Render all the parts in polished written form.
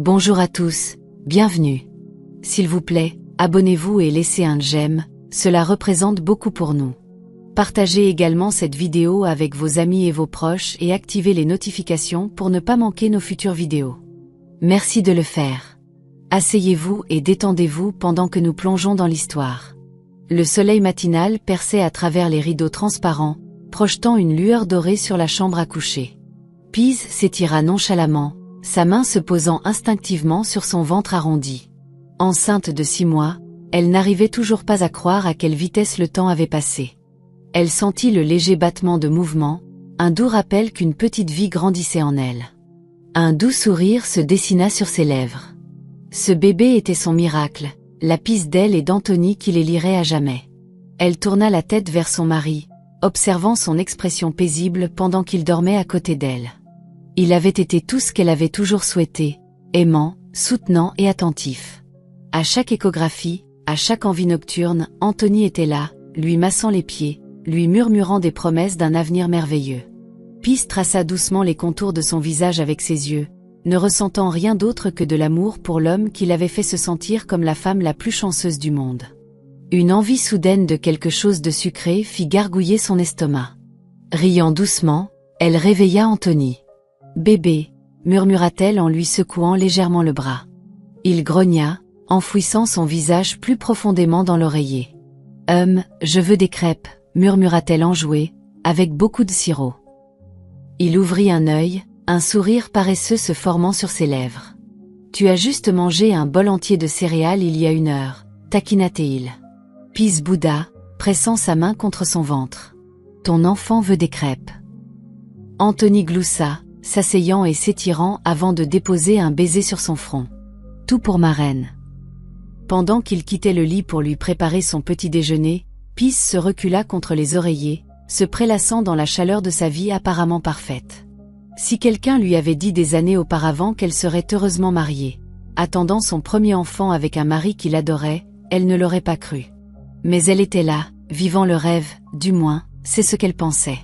Bonjour à tous, bienvenue. S'il vous plaît, abonnez-vous et laissez un j'aime, cela représente beaucoup pour nous. Partagez également cette vidéo avec vos amis et vos proches et activez les notifications pour ne pas manquer nos futures vidéos. Merci de le faire. Asseyez-vous et détendez-vous pendant que nous plongeons dans l'histoire. Le soleil matinal perçait à travers les rideaux transparents, projetant une lueur dorée sur la chambre à coucher. Pise s'étira nonchalamment, sa main se posant instinctivement sur son ventre arrondi. Enceinte de 6 mois, elle n'arrivait toujours pas à croire à quelle vitesse le temps avait passé. Elle sentit le léger battement de mouvement, un doux rappel qu'une petite vie grandissait en elle. Un doux sourire se dessina sur ses lèvres. Ce bébé était son miracle, la Pise d'elle et d'Anthony qui les lierait à jamais. Elle tourna la tête vers son mari, observant son expression paisible pendant qu'il dormait à côté d'elle. Il avait été tout ce qu'elle avait toujours souhaité, aimant, soutenant et attentif. À chaque échographie, à chaque envie nocturne, Anthony était là, lui massant les pieds, lui murmurant des promesses d'un avenir merveilleux. Pise traça doucement les contours de son visage avec ses yeux, ne ressentant rien d'autre que de l'amour pour l'homme qui l'avait fait se sentir comme la femme la plus chanceuse du monde. Une envie soudaine de quelque chose de sucré fit gargouiller son estomac. Riant doucement, elle réveilla Anthony. « Bébé », murmura-t-elle en lui secouant légèrement le bras. Il grogna, enfouissant son visage plus profondément dans l'oreiller. « Je veux des crêpes », murmura-t-elle enjouée, avec beaucoup de sirop. Il ouvrit un œil, un sourire paresseux se formant sur ses lèvres. « Tu as juste mangé un bol entier de céréales il y a 1 heure, taquina-t-il. Pise bouda, pressant sa main contre son ventre. « Ton enfant veut des crêpes. » Anthony gloussa, s'asseyant et s'étirant avant de déposer un baiser sur son front. « Tout pour ma reine. » Pendant qu'il quittait le lit pour lui préparer son petit déjeuner, Pise se recula contre les oreillers, se prélassant dans la chaleur de sa vie apparemment parfaite. Si quelqu'un lui avait dit des années auparavant qu'elle serait heureusement mariée, attendant son premier enfant avec un mari qui l'adorait, elle ne l'aurait pas cru. Mais elle était là, vivant le rêve, du moins, c'est ce qu'elle pensait.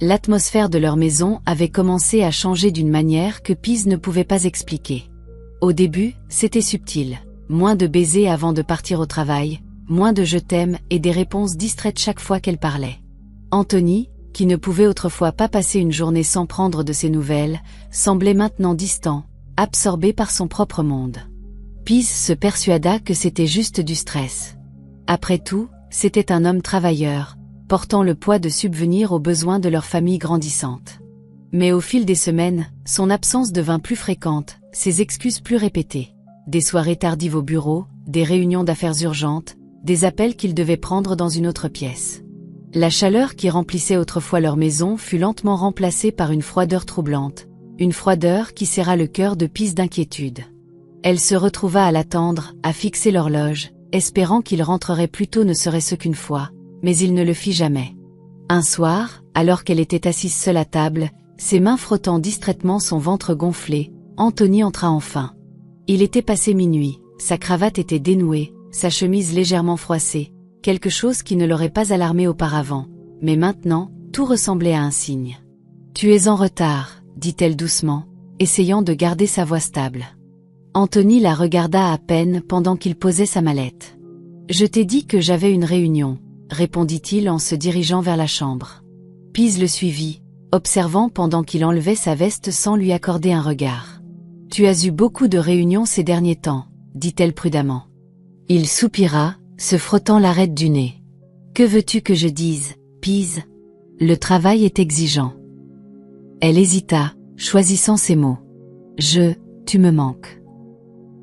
L'atmosphère de leur maison avait commencé à changer d'une manière que Pise ne pouvait pas expliquer. Au début, c'était subtil, moins de baisers avant de partir au travail, moins de je t'aime et des réponses distraites chaque fois qu'elle parlait. Anthony, qui ne pouvait autrefois pas passer une journée sans prendre de ses nouvelles, semblait maintenant distant, absorbé par son propre monde. Pise se persuada que c'était juste du stress. Après tout, c'était un homme travailleur, portant le poids de subvenir aux besoins de leur famille grandissante. Mais au fil des semaines, son absence devint plus fréquente, ses excuses plus répétées. Des soirées tardives au bureau, des réunions d'affaires urgentes, des appels qu'il devait prendre dans une autre pièce. La chaleur qui remplissait autrefois leur maison fut lentement remplacée par une froideur troublante, une froideur qui serra le cœur de Pise d'inquiétude. Elle se retrouva à l'attendre, à fixer l'horloge, espérant qu'il rentrerait plus tôt ne serait-ce qu'une fois, mais il ne le fit jamais. Un soir, alors qu'elle était assise seule à table, ses mains frottant distraitement son ventre gonflé, Anthony entra enfin. Il était passé minuit, sa cravate était dénouée, sa chemise légèrement froissée, quelque chose qui ne l'aurait pas alarmé auparavant, mais maintenant, tout ressemblait à un signe. « Tu es en retard », dit-elle doucement, essayant de garder sa voix stable. Anthony la regarda à peine pendant qu'il posait sa mallette. « Je t'ai dit que j'avais une réunion », répondit-il en se dirigeant vers la chambre. Pise le suivit, observant pendant qu'il enlevait sa veste sans lui accorder un regard. « Tu as eu beaucoup de réunions ces derniers temps », dit-elle prudemment. Il soupira, se frottant l'arête du nez. « Que veux-tu que je dise, Pise ? Le travail est exigeant. » Elle hésita, choisissant ses mots. « Tu me manques. »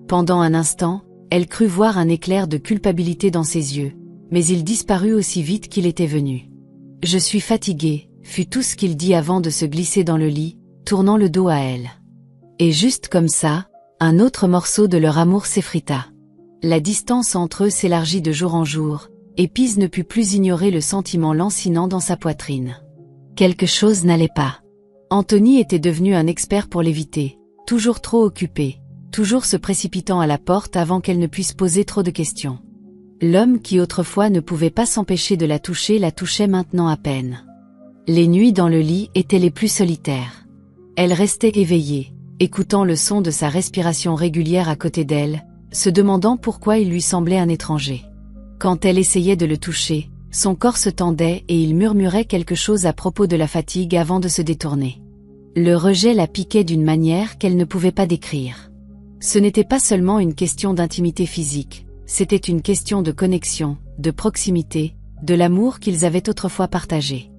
Pendant un instant, elle crut voir un éclair de culpabilité dans ses yeux, mais il disparut aussi vite qu'il était venu. « Je suis fatigué », fut tout ce qu'il dit avant de se glisser dans le lit, tournant le dos à elle. Et juste comme ça, un autre morceau de leur amour s'effrita. La distance entre eux s'élargit de jour en jour, et Pise ne put plus ignorer le sentiment lancinant dans sa poitrine. Quelque chose n'allait pas. Anthony était devenu un expert pour l'éviter, toujours trop occupé, toujours se précipitant à la porte avant qu'elle ne puisse poser trop de questions. L'homme qui autrefois ne pouvait pas s'empêcher de la touchait maintenant à peine. Les nuits dans le lit étaient les plus solitaires. Elle restait éveillée, écoutant le son de sa respiration régulière à côté d'elle, se demandant pourquoi il lui semblait un étranger. Quand elle essayait de le toucher, son corps se tendait et il murmurait quelque chose à propos de la fatigue avant de se détourner. Le rejet la piquait d'une manière qu'elle ne pouvait pas décrire. Ce n'était pas seulement une question d'intimité physique, c'était une question de connexion, de proximité, de l'amour qu'ils avaient autrefois partagé.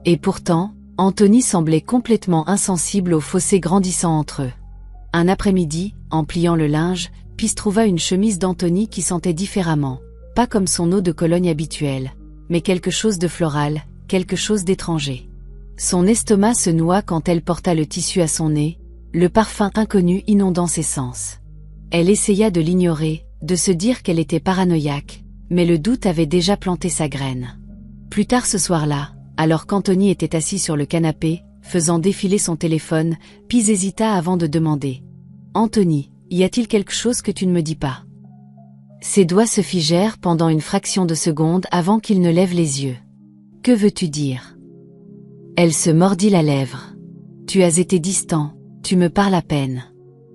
Et pourtant, Anthony semblait complètement insensible au fossé grandissant entre eux. Un après-midi, en pliant le linge, Peace trouva une chemise d'Anthony qui sentait différemment, pas comme son eau de Cologne habituelle, mais quelque chose de floral, quelque chose d'étranger. Son estomac se noua quand elle porta le tissu à son nez, le parfum inconnu inondant ses sens. Elle essaya de l'ignorer, de se dire qu'elle était paranoïaque, mais le doute avait déjà planté sa graine. Plus tard ce soir-là, alors qu'Anthony était assis sur le canapé, faisant défiler son téléphone, Peace hésita avant de demander « Anthony, y a-t-il quelque chose que tu ne me dis pas ?» Ses doigts se figèrent pendant une fraction de seconde avant qu'il ne lève les yeux. « Que veux-tu dire ?» Elle se mordit la lèvre. « Tu as été distant, tu me parles à peine.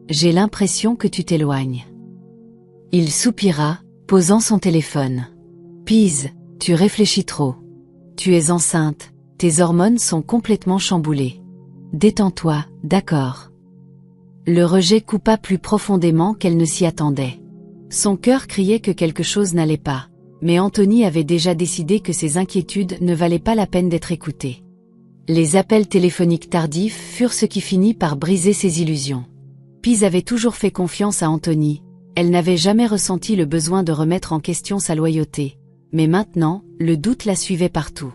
J'ai l'impression que tu t'éloignes. » Il soupira, posant son téléphone. « Peace, tu réfléchis trop. Tu es enceinte, tes hormones sont complètement chamboulées. Détends-toi, d'accord. » Le rejet coupa plus profondément qu'elle ne s'y attendait. Son cœur criait que quelque chose n'allait pas, mais Anthony avait déjà décidé que ses inquiétudes ne valaient pas la peine d'être écoutées. Les appels téléphoniques tardifs furent ce qui finit par briser ses illusions. Peace avait toujours fait confiance à Anthony, elle n'avait jamais ressenti le besoin de remettre en question sa loyauté, mais maintenant, le doute la suivait partout.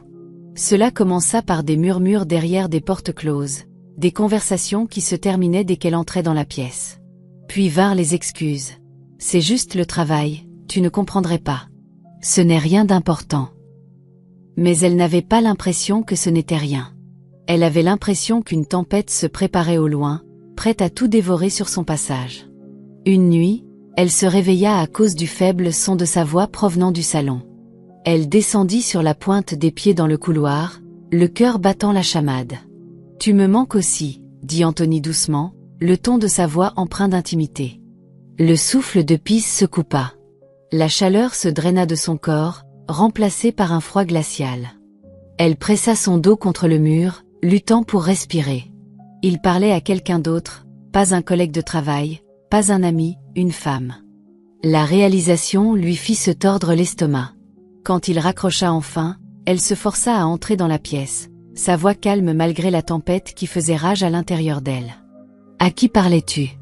Cela commença par des murmures derrière des portes closes, des conversations qui se terminaient dès qu'elle entrait dans la pièce. Puis vinrent les excuses. « C'est juste le travail, tu ne comprendrais pas. Ce n'est rien d'important. » Mais elle n'avait pas l'impression que ce n'était rien. Elle avait l'impression qu'une tempête se préparait au loin, prête à tout dévorer sur son passage. Une nuit, elle se réveilla à cause du faible son de sa voix provenant du salon. Elle descendit sur la pointe des pieds dans le couloir, le cœur battant la chamade. « Tu me manques aussi, » dit Anthony doucement, le ton de sa voix empreint d'intimité. Le souffle de Peace se coupa. La chaleur se draina de son corps, remplacée par un froid glacial. Elle pressa son dos contre le mur, luttant pour respirer. Il parlait à quelqu'un d'autre, pas un collègue de travail, pas un ami, une femme. La réalisation lui fit se tordre l'estomac. Quand il raccrocha enfin, elle se força à entrer dans la pièce, sa voix calme malgré la tempête qui faisait rage à l'intérieur d'elle. « À qui parlais-tu »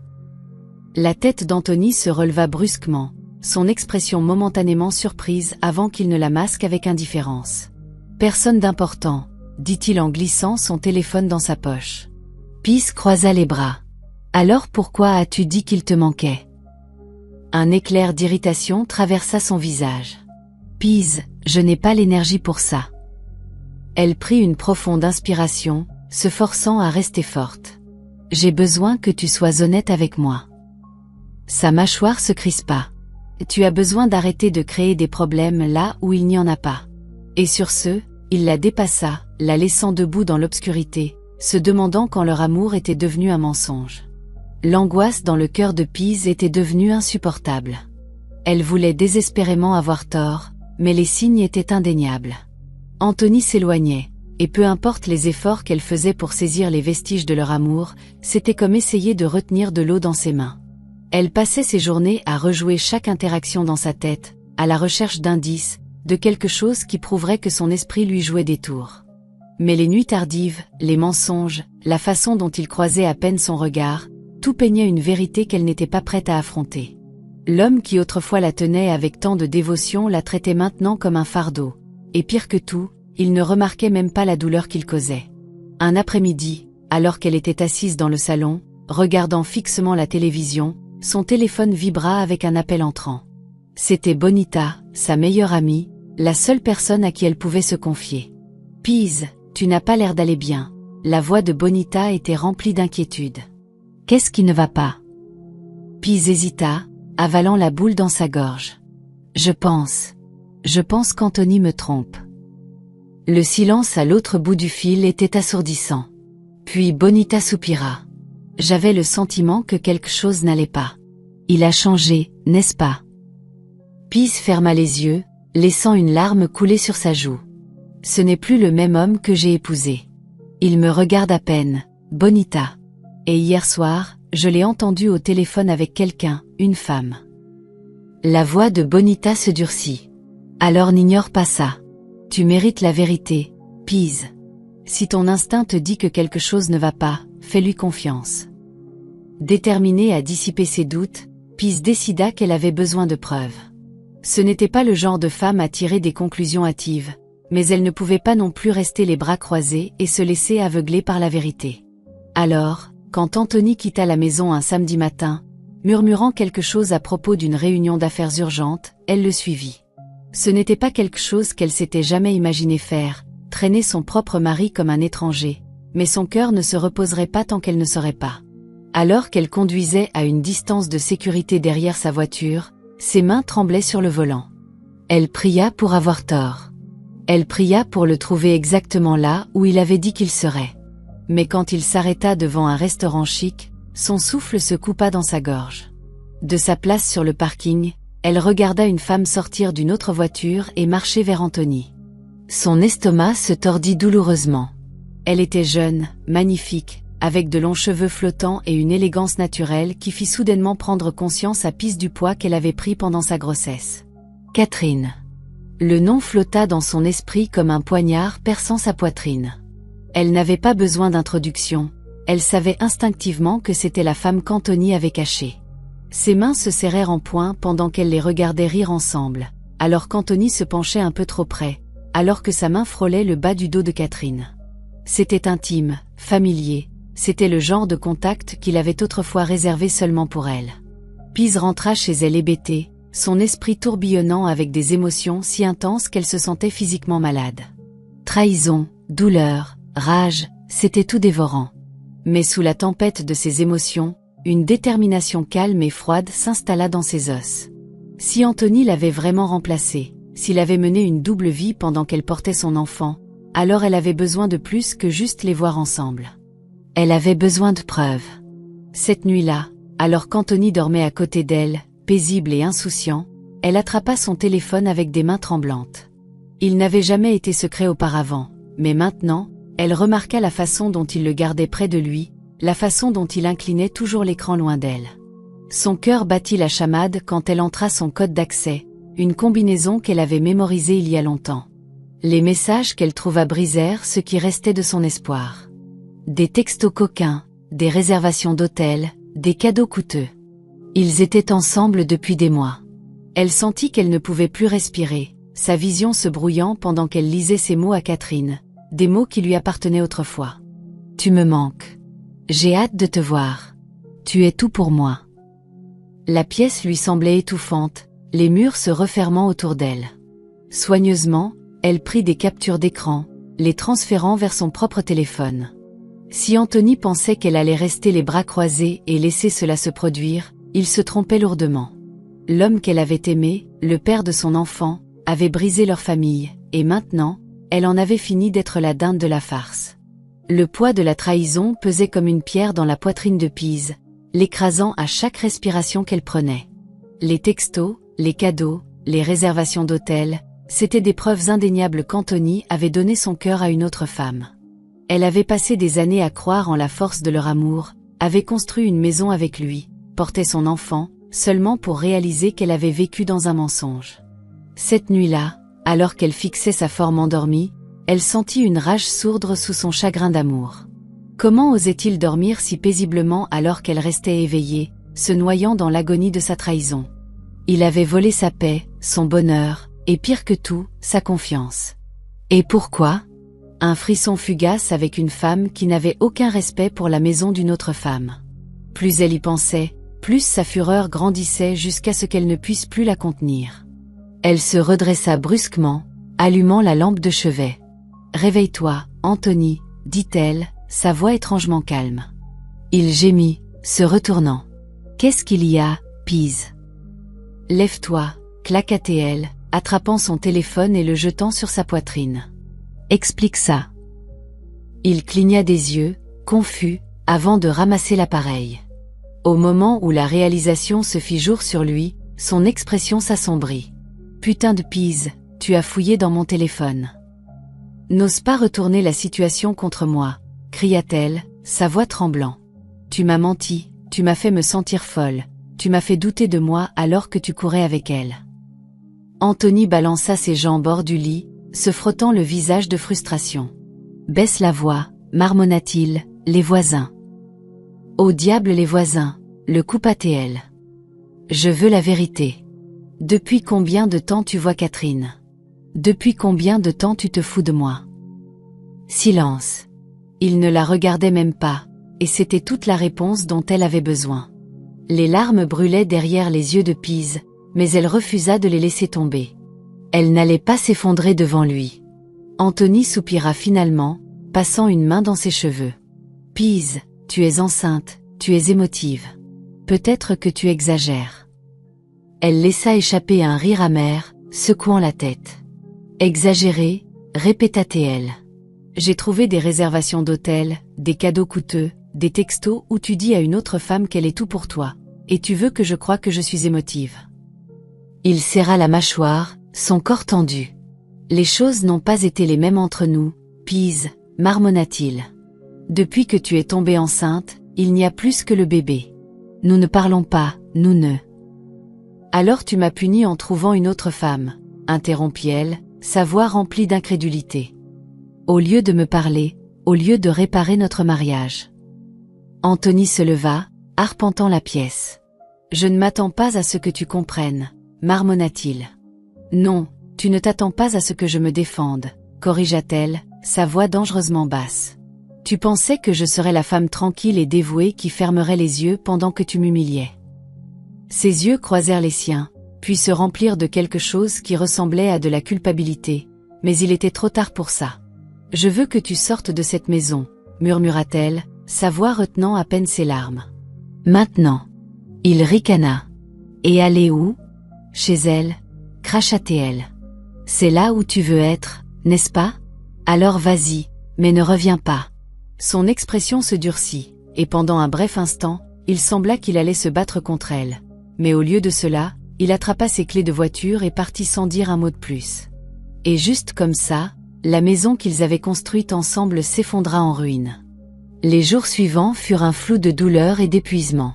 La tête d'Anthony se releva brusquement, son expression momentanément surprise avant qu'il ne la masque avec indifférence. « Personne d'important, » dit-il en glissant son téléphone dans sa poche. Peace croisa les bras. « Alors pourquoi as-tu dit qu'il te manquait ?» Un éclair d'irritation traversa son visage. « Peace, je n'ai pas l'énergie pour ça. » Elle prit une profonde inspiration, se forçant à rester forte. « J'ai besoin que tu sois honnête avec moi. » Sa mâchoire se crispa. « Tu as besoin d'arrêter de créer des problèmes là où il n'y en a pas. » Et sur ce, il la dépassa, la laissant debout dans l'obscurité, se demandant quand leur amour était devenu un mensonge. L'angoisse dans le cœur de Peace était devenue insupportable. Elle voulait désespérément avoir tort, mais les signes étaient indéniables. Anthony s'éloignait, et peu importe les efforts qu'elle faisait pour saisir les vestiges de leur amour, c'était comme essayer de retenir de l'eau dans ses mains. Elle passait ses journées à rejouer chaque interaction dans sa tête, à la recherche d'indices, de quelque chose qui prouverait que son esprit lui jouait des tours. Mais les nuits tardives, les mensonges, la façon dont il croisait à peine son regard, tout peignait une vérité qu'elle n'était pas prête à affronter. L'homme qui autrefois la tenait avec tant de dévotion la traitait maintenant comme un fardeau. Et pire que tout, il ne remarquait même pas la douleur qu'il causait. Un après-midi, alors qu'elle était assise dans le salon, regardant fixement la télévision, son téléphone vibra avec un appel entrant. C'était Bonita, sa meilleure amie, la seule personne à qui elle pouvait se confier. « Peace, tu n'as pas l'air d'aller bien. » La voix de Bonita était remplie d'inquiétude. « Qu'est-ce qui ne va pas ?» Peace hésita, avalant la boule dans sa gorge. « Je pense qu'Anthony me trompe. » Le silence à l'autre bout du fil était assourdissant. Puis Bonita soupira. « J'avais le sentiment que quelque chose n'allait pas. Il a changé, n'est-ce pas? Pease ferma les yeux, laissant une larme couler sur sa joue. Ce n'est plus le même homme que j'ai épousé. Il me regarde à peine, Bonita. Et hier soir, je l'ai entendu au téléphone avec quelqu'un, une femme. La voix de Bonita se durcit. Alors n'ignore pas ça. Tu mérites la vérité, Pease. Si ton instinct te dit que quelque chose ne va pas, fais-lui confiance. Déterminée à dissiper ses doutes, Pease décida qu'elle avait besoin de preuves. Ce n'était pas le genre de femme à tirer des conclusions hâtives, mais elle ne pouvait pas non plus rester les bras croisés et se laisser aveugler par la vérité. Alors, quand Anthony quitta la maison un samedi matin, murmurant quelque chose à propos d'une réunion d'affaires urgente, elle le suivit. Ce n'était pas quelque chose qu'elle s'était jamais imaginé faire, traîner son propre mari comme un étranger, mais son cœur ne se reposerait pas tant qu'elle ne saurait pas. Alors qu'elle conduisait à une distance de sécurité derrière sa voiture, ses mains tremblaient sur le volant. Elle pria pour avoir tort. Elle pria pour le trouver exactement là où il avait dit qu'il serait. Mais quand il s'arrêta devant un restaurant chic, son souffle se coupa dans sa gorge. De sa place sur le parking, elle regarda une femme sortir d'une autre voiture et marcher vers Anthony. Son estomac se tordit douloureusement. Elle était jeune, magnifique, avec de longs cheveux flottants et une élégance naturelle qui fit soudainement prendre conscience à Pease du poids qu'elle avait pris pendant sa grossesse. Catherine. Le nom flotta dans son esprit comme un poignard perçant sa poitrine. Elle n'avait pas besoin d'introduction, elle savait instinctivement que c'était la femme qu'Anthony avait cachée. Ses mains se serrèrent en poing pendant qu'elle les regardait rire ensemble, alors qu'Anthony se penchait un peu trop près, alors que sa main frôlait le bas du dos de Catherine. C'était intime, familier, c'était le genre de contact qu'il avait autrefois réservé seulement pour elle. Pease rentra chez elle hébétée, son esprit tourbillonnant avec des émotions si intenses qu'elle se sentait physiquement malade. Trahison, douleur, rage, c'était tout dévorant. Mais sous la tempête de ses émotions, une détermination calme et froide s'installa dans ses os. Si Anthony l'avait vraiment remplacée, s'il avait mené une double vie pendant qu'elle portait son enfant, alors elle avait besoin de plus que juste les voir ensemble. Elle avait besoin de preuves. Cette nuit-là, alors qu'Anthony dormait à côté d'elle, paisible et insouciant, elle attrapa son téléphone avec des mains tremblantes. Il n'avait jamais été secret auparavant, mais maintenant, elle remarqua la façon dont il le gardait près de lui, la façon dont il inclinait toujours l'écran loin d'elle. Son cœur battit la chamade quand elle entra son code d'accès, une combinaison qu'elle avait mémorisée il y a longtemps. Les messages qu'elle trouva brisèrent ce qui restait de son espoir. Des textos coquins, des réservations d'hôtels, des cadeaux coûteux. Ils étaient ensemble depuis des mois. Elle sentit qu'elle ne pouvait plus respirer, sa vision se brouillant pendant qu'elle lisait ces mots à Catherine, des mots qui lui appartenaient autrefois. Tu me manques. J'ai hâte de te voir. Tu es tout pour moi. La pièce lui semblait étouffante, les murs se refermant autour d'elle. Soigneusement, elle prit des captures d'écran, les transférant vers son propre téléphone. Si Anthony pensait qu'elle allait rester les bras croisés et laisser cela se produire, il se trompait lourdement. L'homme qu'elle avait aimé, le père de son enfant, avait brisé leur famille, et maintenant, elle en avait fini d'être la dinde de la farce. Le poids de la trahison pesait comme une pierre dans la poitrine de Pease, l'écrasant à chaque respiration qu'elle prenait. Les textos, les cadeaux, les réservations d'hôtels, c'étaient des preuves indéniables qu'Anthony avait donné son cœur à une autre femme. Elle avait passé des années à croire en la force de leur amour, avait construit une maison avec lui, portait son enfant, seulement pour réaliser qu'elle avait vécu dans un mensonge. Cette nuit-là, alors qu'elle fixait sa forme endormie, elle sentit une rage sourdre sous son chagrin d'amour. Comment osait-il dormir si paisiblement alors qu'elle restait éveillée, se noyant dans l'agonie de sa trahison? Il avait volé sa paix, son bonheur, et pire que tout, sa confiance. Et pourquoi? Un frisson fugace avec une femme qui n'avait aucun respect pour la maison d'une autre femme. Plus elle y pensait, plus sa fureur grandissait jusqu'à ce qu'elle ne puisse plus la contenir. Elle se redressa brusquement, allumant la lampe de chevet. « Réveille-toi, Anthony, dit-elle, sa voix étrangement calme. Il gémit, se retournant. « Qu'est-ce qu'il y a, Pease? Lève-toi, claqua-t-elle, attrapant son téléphone et le jetant sur sa poitrine. Explique ça. » Il cligna des yeux, confus, avant de ramasser l'appareil. Au moment où la réalisation se fit jour sur lui, son expression s'assombrit. « Putain de pise, tu as fouillé dans mon téléphone. » « N'ose pas retourner la situation contre moi, » cria-t-elle, sa voix tremblant. « Tu m'as menti, tu m'as fait me sentir folle, tu m'as fait douter de moi alors que tu courais avec elle. » Anthony balança ses jambes hors du lit, se frottant le visage de frustration. « Baisse la voix, marmonna-t-il, les voisins. »« Au diable les voisins, le coupe ATL. Je veux la vérité. Depuis combien de temps tu vois Catherine ? Depuis combien de temps tu te fous de moi ? » Silence. Il ne la regardait même pas, et c'était toute la réponse dont elle avait besoin. Les larmes brûlaient derrière les yeux de Pise, mais elle refusa de les laisser tomber. Elle n'allait pas s'effondrer devant lui. Anthony soupira finalement, passant une main dans ses cheveux. « Pise, tu es enceinte, tu es émotive. Peut-être que tu exagères. » Elle laissa échapper un rire amer, secouant la tête. « Exagérer ?» répéta-t-elle. « J'ai trouvé des réservations d'hôtel, des cadeaux coûteux, des textos où tu dis à une autre femme qu'elle est tout pour toi, et tu veux que je croie que je suis émotive. » Il serra la mâchoire, son corps tendu. « Les choses n'ont pas été les mêmes entre nous, Pise, marmonna-t-il. Depuis que tu es tombée enceinte, il n'y a plus que le bébé. Nous ne parlons pas, nous ne. » « Alors tu m'as puni en trouvant une autre femme, » interrompit-elle, sa voix remplie d'incrédulité. « Au lieu de me parler, au lieu de réparer notre mariage. » Anthony se leva, arpentant la pièce. « Je ne m'attends pas à ce que tu comprennes, » marmonna-t-il. « Non, tu ne t'attends pas à ce que je me défende, » corrigea-t-elle, sa voix dangereusement basse. « Tu pensais que je serais la femme tranquille et dévouée qui fermerait les yeux pendant que tu m'humiliais. » Ses yeux croisèrent les siens, puis se remplirent de quelque chose qui ressemblait à de la culpabilité, mais il était trop tard pour ça. « Je veux que tu sortes de cette maison, » murmura-t-elle, sa voix retenant à peine ses larmes. « Maintenant. » Il ricana. « Et aller où ? » Chez elle, cracha-t-elle. « C'est là où tu veux être, n'est-ce pas ? Alors vas-y, mais ne reviens pas. » Son expression se durcit, et pendant un bref instant, il sembla qu'il allait se battre contre elle. Mais au lieu de cela, il attrapa ses clés de voiture et partit sans dire un mot de plus. Et juste comme ça, la maison qu'ils avaient construite ensemble s'effondra en ruines. Les jours suivants furent un flou de douleur et d'épuisement.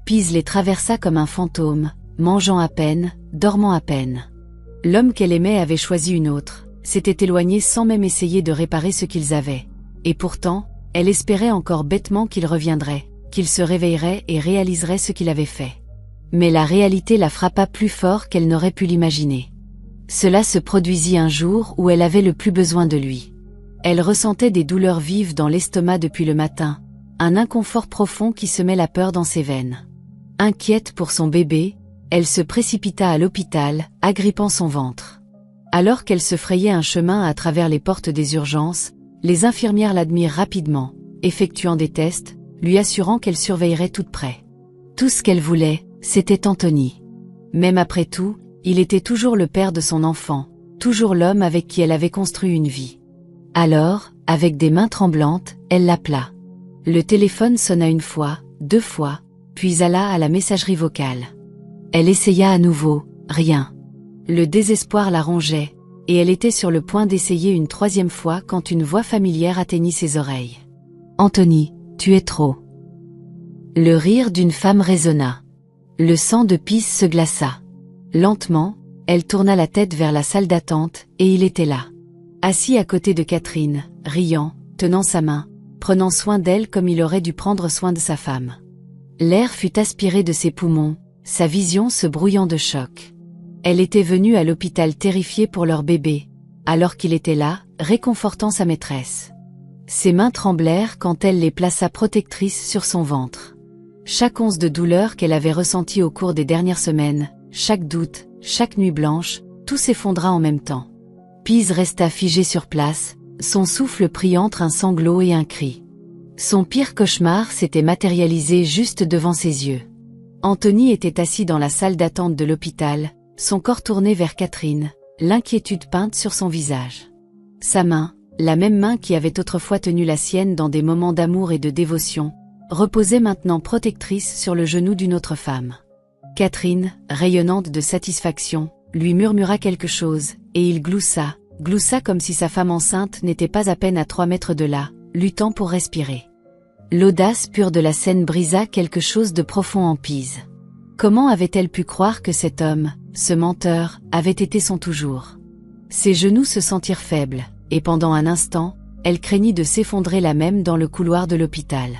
Pise les traversa comme un fantôme, mangeant à peine, dormant à peine. L'homme qu'elle aimait avait choisi une autre, s'était éloigné sans même essayer de réparer ce qu'ils avaient. Et pourtant, elle espérait encore bêtement qu'il reviendrait, qu'il se réveillerait et réaliserait ce qu'il avait fait. Mais la réalité la frappa plus fort qu'elle n'aurait pu l'imaginer. Cela se produisit un jour où elle avait le plus besoin de lui. Elle ressentait des douleurs vives dans l'estomac depuis le matin, un inconfort profond qui semait la peur dans ses veines. Inquiète pour son bébé, elle se précipita à l'hôpital, agrippant son ventre. Alors qu'elle se frayait un chemin à travers les portes des urgences, les infirmières l'admirent rapidement, effectuant des tests, lui assurant qu'elle surveillerait tout de près. Tout ce qu'elle voulait, c'était Anthony. Même après tout, il était toujours le père de son enfant, toujours l'homme avec qui elle avait construit une vie. Alors, avec des mains tremblantes, elle l'appela. Le téléphone sonna une fois, 2 fois, puis alla à la messagerie vocale. Elle essaya à nouveau, rien. Le désespoir la rongeait, et elle était sur le point d'essayer une 3e fois quand une voix familière atteignit ses oreilles. « Anthony, tu es trop. » Le rire d'une femme résonna. Le sang de Pise se glaça. Lentement, elle tourna la tête vers la salle d'attente, et il était là. Assis à côté de Catherine, riant, tenant sa main, prenant soin d'elle comme il aurait dû prendre soin de sa femme. L'air fut aspiré de ses poumons, sa vision se brouillant de choc. Elle était venue à l'hôpital terrifiée pour leur bébé, alors qu'il était là, réconfortant sa maîtresse. Ses mains tremblèrent quand elle les plaça protectrices sur son ventre. Chaque once de douleur qu'elle avait ressentie au cours des dernières semaines, chaque doute, chaque nuit blanche, tout s'effondra en même temps. Pise resta figée sur place, son souffle pris entre un sanglot et un cri. Son pire cauchemar s'était matérialisé juste devant ses yeux. Anthony était assis dans la salle d'attente de l'hôpital, son corps tourné vers Catherine, l'inquiétude peinte sur son visage. Sa main, la même main qui avait autrefois tenu la sienne dans des moments d'amour et de dévotion, reposait maintenant protectrice sur le genou d'une autre femme. Catherine, rayonnante de satisfaction, lui murmura quelque chose, et il gloussa comme si sa femme enceinte n'était pas à peine à 3 mètres de là, luttant pour respirer. L'audace pure de la scène brisa quelque chose de profond en Pise. Comment avait-elle pu croire que cet homme, ce menteur, avait été son toujours? Ses genoux se sentirent faibles, et pendant un instant, elle craignit de s'effondrer là même dans le couloir de l'hôpital.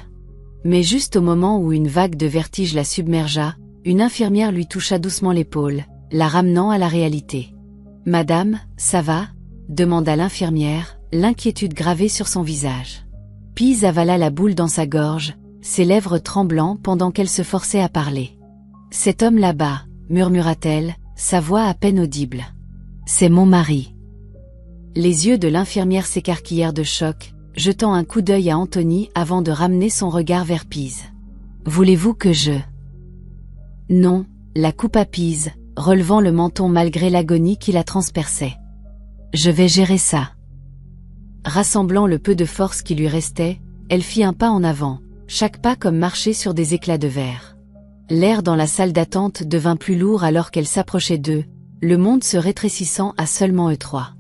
Mais juste au moment où une vague de vertige la submergea, une infirmière lui toucha doucement l'épaule, la ramenant à la réalité. « Madame, ça va ?» demanda l'infirmière, l'inquiétude gravée sur son visage. Pise avala la boule dans sa gorge, ses lèvres tremblant pendant qu'elle se forçait à parler. « Cet homme là-bas, » murmura-t-elle, sa voix à peine audible. « C'est mon mari. » Les yeux de l'infirmière s'écarquillèrent de choc, jetant un coup d'œil à Anthony avant de ramener son regard vers Pise. « Voulez-vous que je... » Non, la coupa Pise, relevant le menton malgré l'agonie qui la transperçait. « Je vais gérer ça. » Rassemblant le peu de force qui lui restait, elle fit un pas en avant, chaque pas comme marcher sur des éclats de verre. L'air dans la salle d'attente devint plus lourd alors qu'elle s'approchait d'eux, le monde se rétrécissant à seulement eux trois.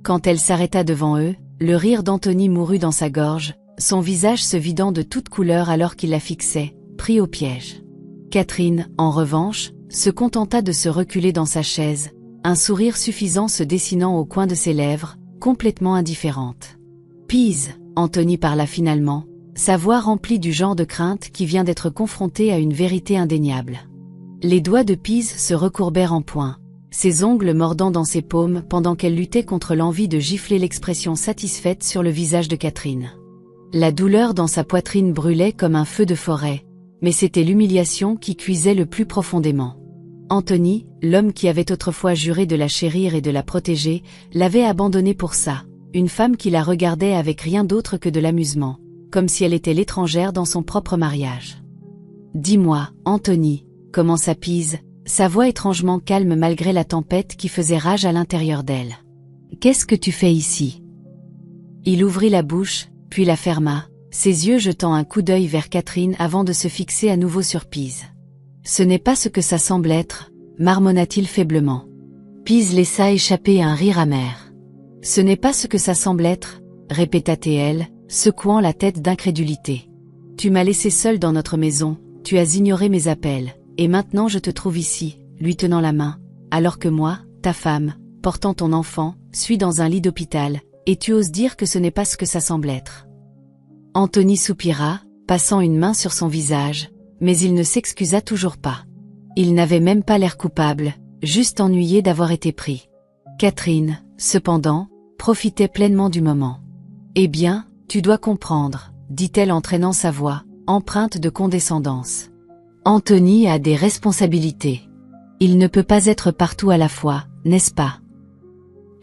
Quand elle s'arrêta devant eux, le rire d'Anthony mourut dans sa gorge, son visage se vidant de toute couleur alors qu'il la fixait, pris au piège. Catherine, en revanche, se contenta de se reculer dans sa chaise, un sourire suffisant se dessinant au coin de ses lèvres, complètement indifférente. « Pise !» Anthony parla finalement, sa voix remplie du genre de crainte qui vient d'être confrontée à une vérité indéniable. Les doigts de Pise se recourbèrent en poing, ses ongles mordant dans ses paumes pendant qu'elle luttait contre l'envie de gifler l'expression satisfaite sur le visage de Catherine. La douleur dans sa poitrine brûlait comme un feu de forêt, mais c'était l'humiliation qui cuisait le plus profondément. Anthony, l'homme qui avait autrefois juré de la chérir et de la protéger, l'avait abandonnée pour ça, une femme qui la regardait avec rien d'autre que de l'amusement, comme si elle était l'étrangère dans son propre mariage. « Dis-moi, Anthony » commença Pise, sa voix étrangement calme malgré la tempête qui faisait rage à l'intérieur d'elle. « Qu'est-ce que tu fais ici ?» Il ouvrit la bouche, puis la ferma, ses yeux jetant un coup d'œil vers Catherine avant de se fixer à nouveau sur Pise. « Ce n'est pas ce que ça semble être, » marmonna-t-il faiblement. Pise laissa échapper un rire amer. « Ce n'est pas ce que ça semble être, » répéta-t-elle, secouant la tête d'incrédulité. « Tu m'as laissé seule dans notre maison, tu as ignoré mes appels, et maintenant je te trouve ici, lui tenant la main, alors que moi, ta femme, portant ton enfant, suis dans un lit d'hôpital, et tu oses dire que ce n'est pas ce que ça semble être. » Anthony soupira, passant une main sur son visage, mais il ne s'excusa toujours pas. Il n'avait même pas l'air coupable, juste ennuyé d'avoir été pris. Catherine, cependant, profitait pleinement du moment. « Eh bien, tu dois comprendre, » dit-elle en traînant sa voix, empreinte de condescendance. « Anthony a des responsabilités. Il ne peut pas être partout à la fois, n'est-ce pas ?»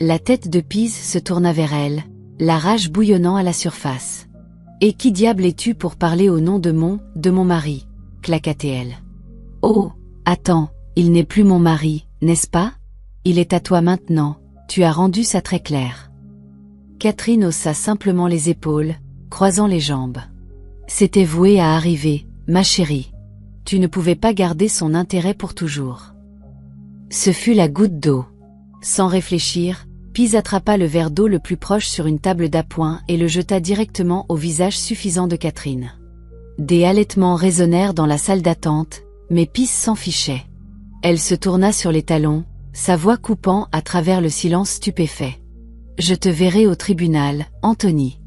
La tête de Pise se tourna vers elle, la rage bouillonnant à la surface. « Et qui diable es-tu pour parler au nom de mon mari ?» claqua-t-elle. « Oh, attends, il n'est plus mon mari, n'est-ce pas? Il est à toi maintenant, tu as rendu ça très clair. » Catherine haussa simplement les épaules, croisant les jambes. « C'était voué à arriver, ma chérie. Tu ne pouvais pas garder son intérêt pour toujours. » Ce fut la goutte d'eau. Sans réfléchir, Pise attrapa le verre d'eau le plus proche sur une table d'appoint et le jeta directement au visage suffisant de Catherine. Des halètements résonnèrent dans la salle d'attente, mais Pise s'en fichait. Elle se tourna sur les talons, sa voix coupant à travers le silence stupéfait. « Je te verrai au tribunal, Anthony.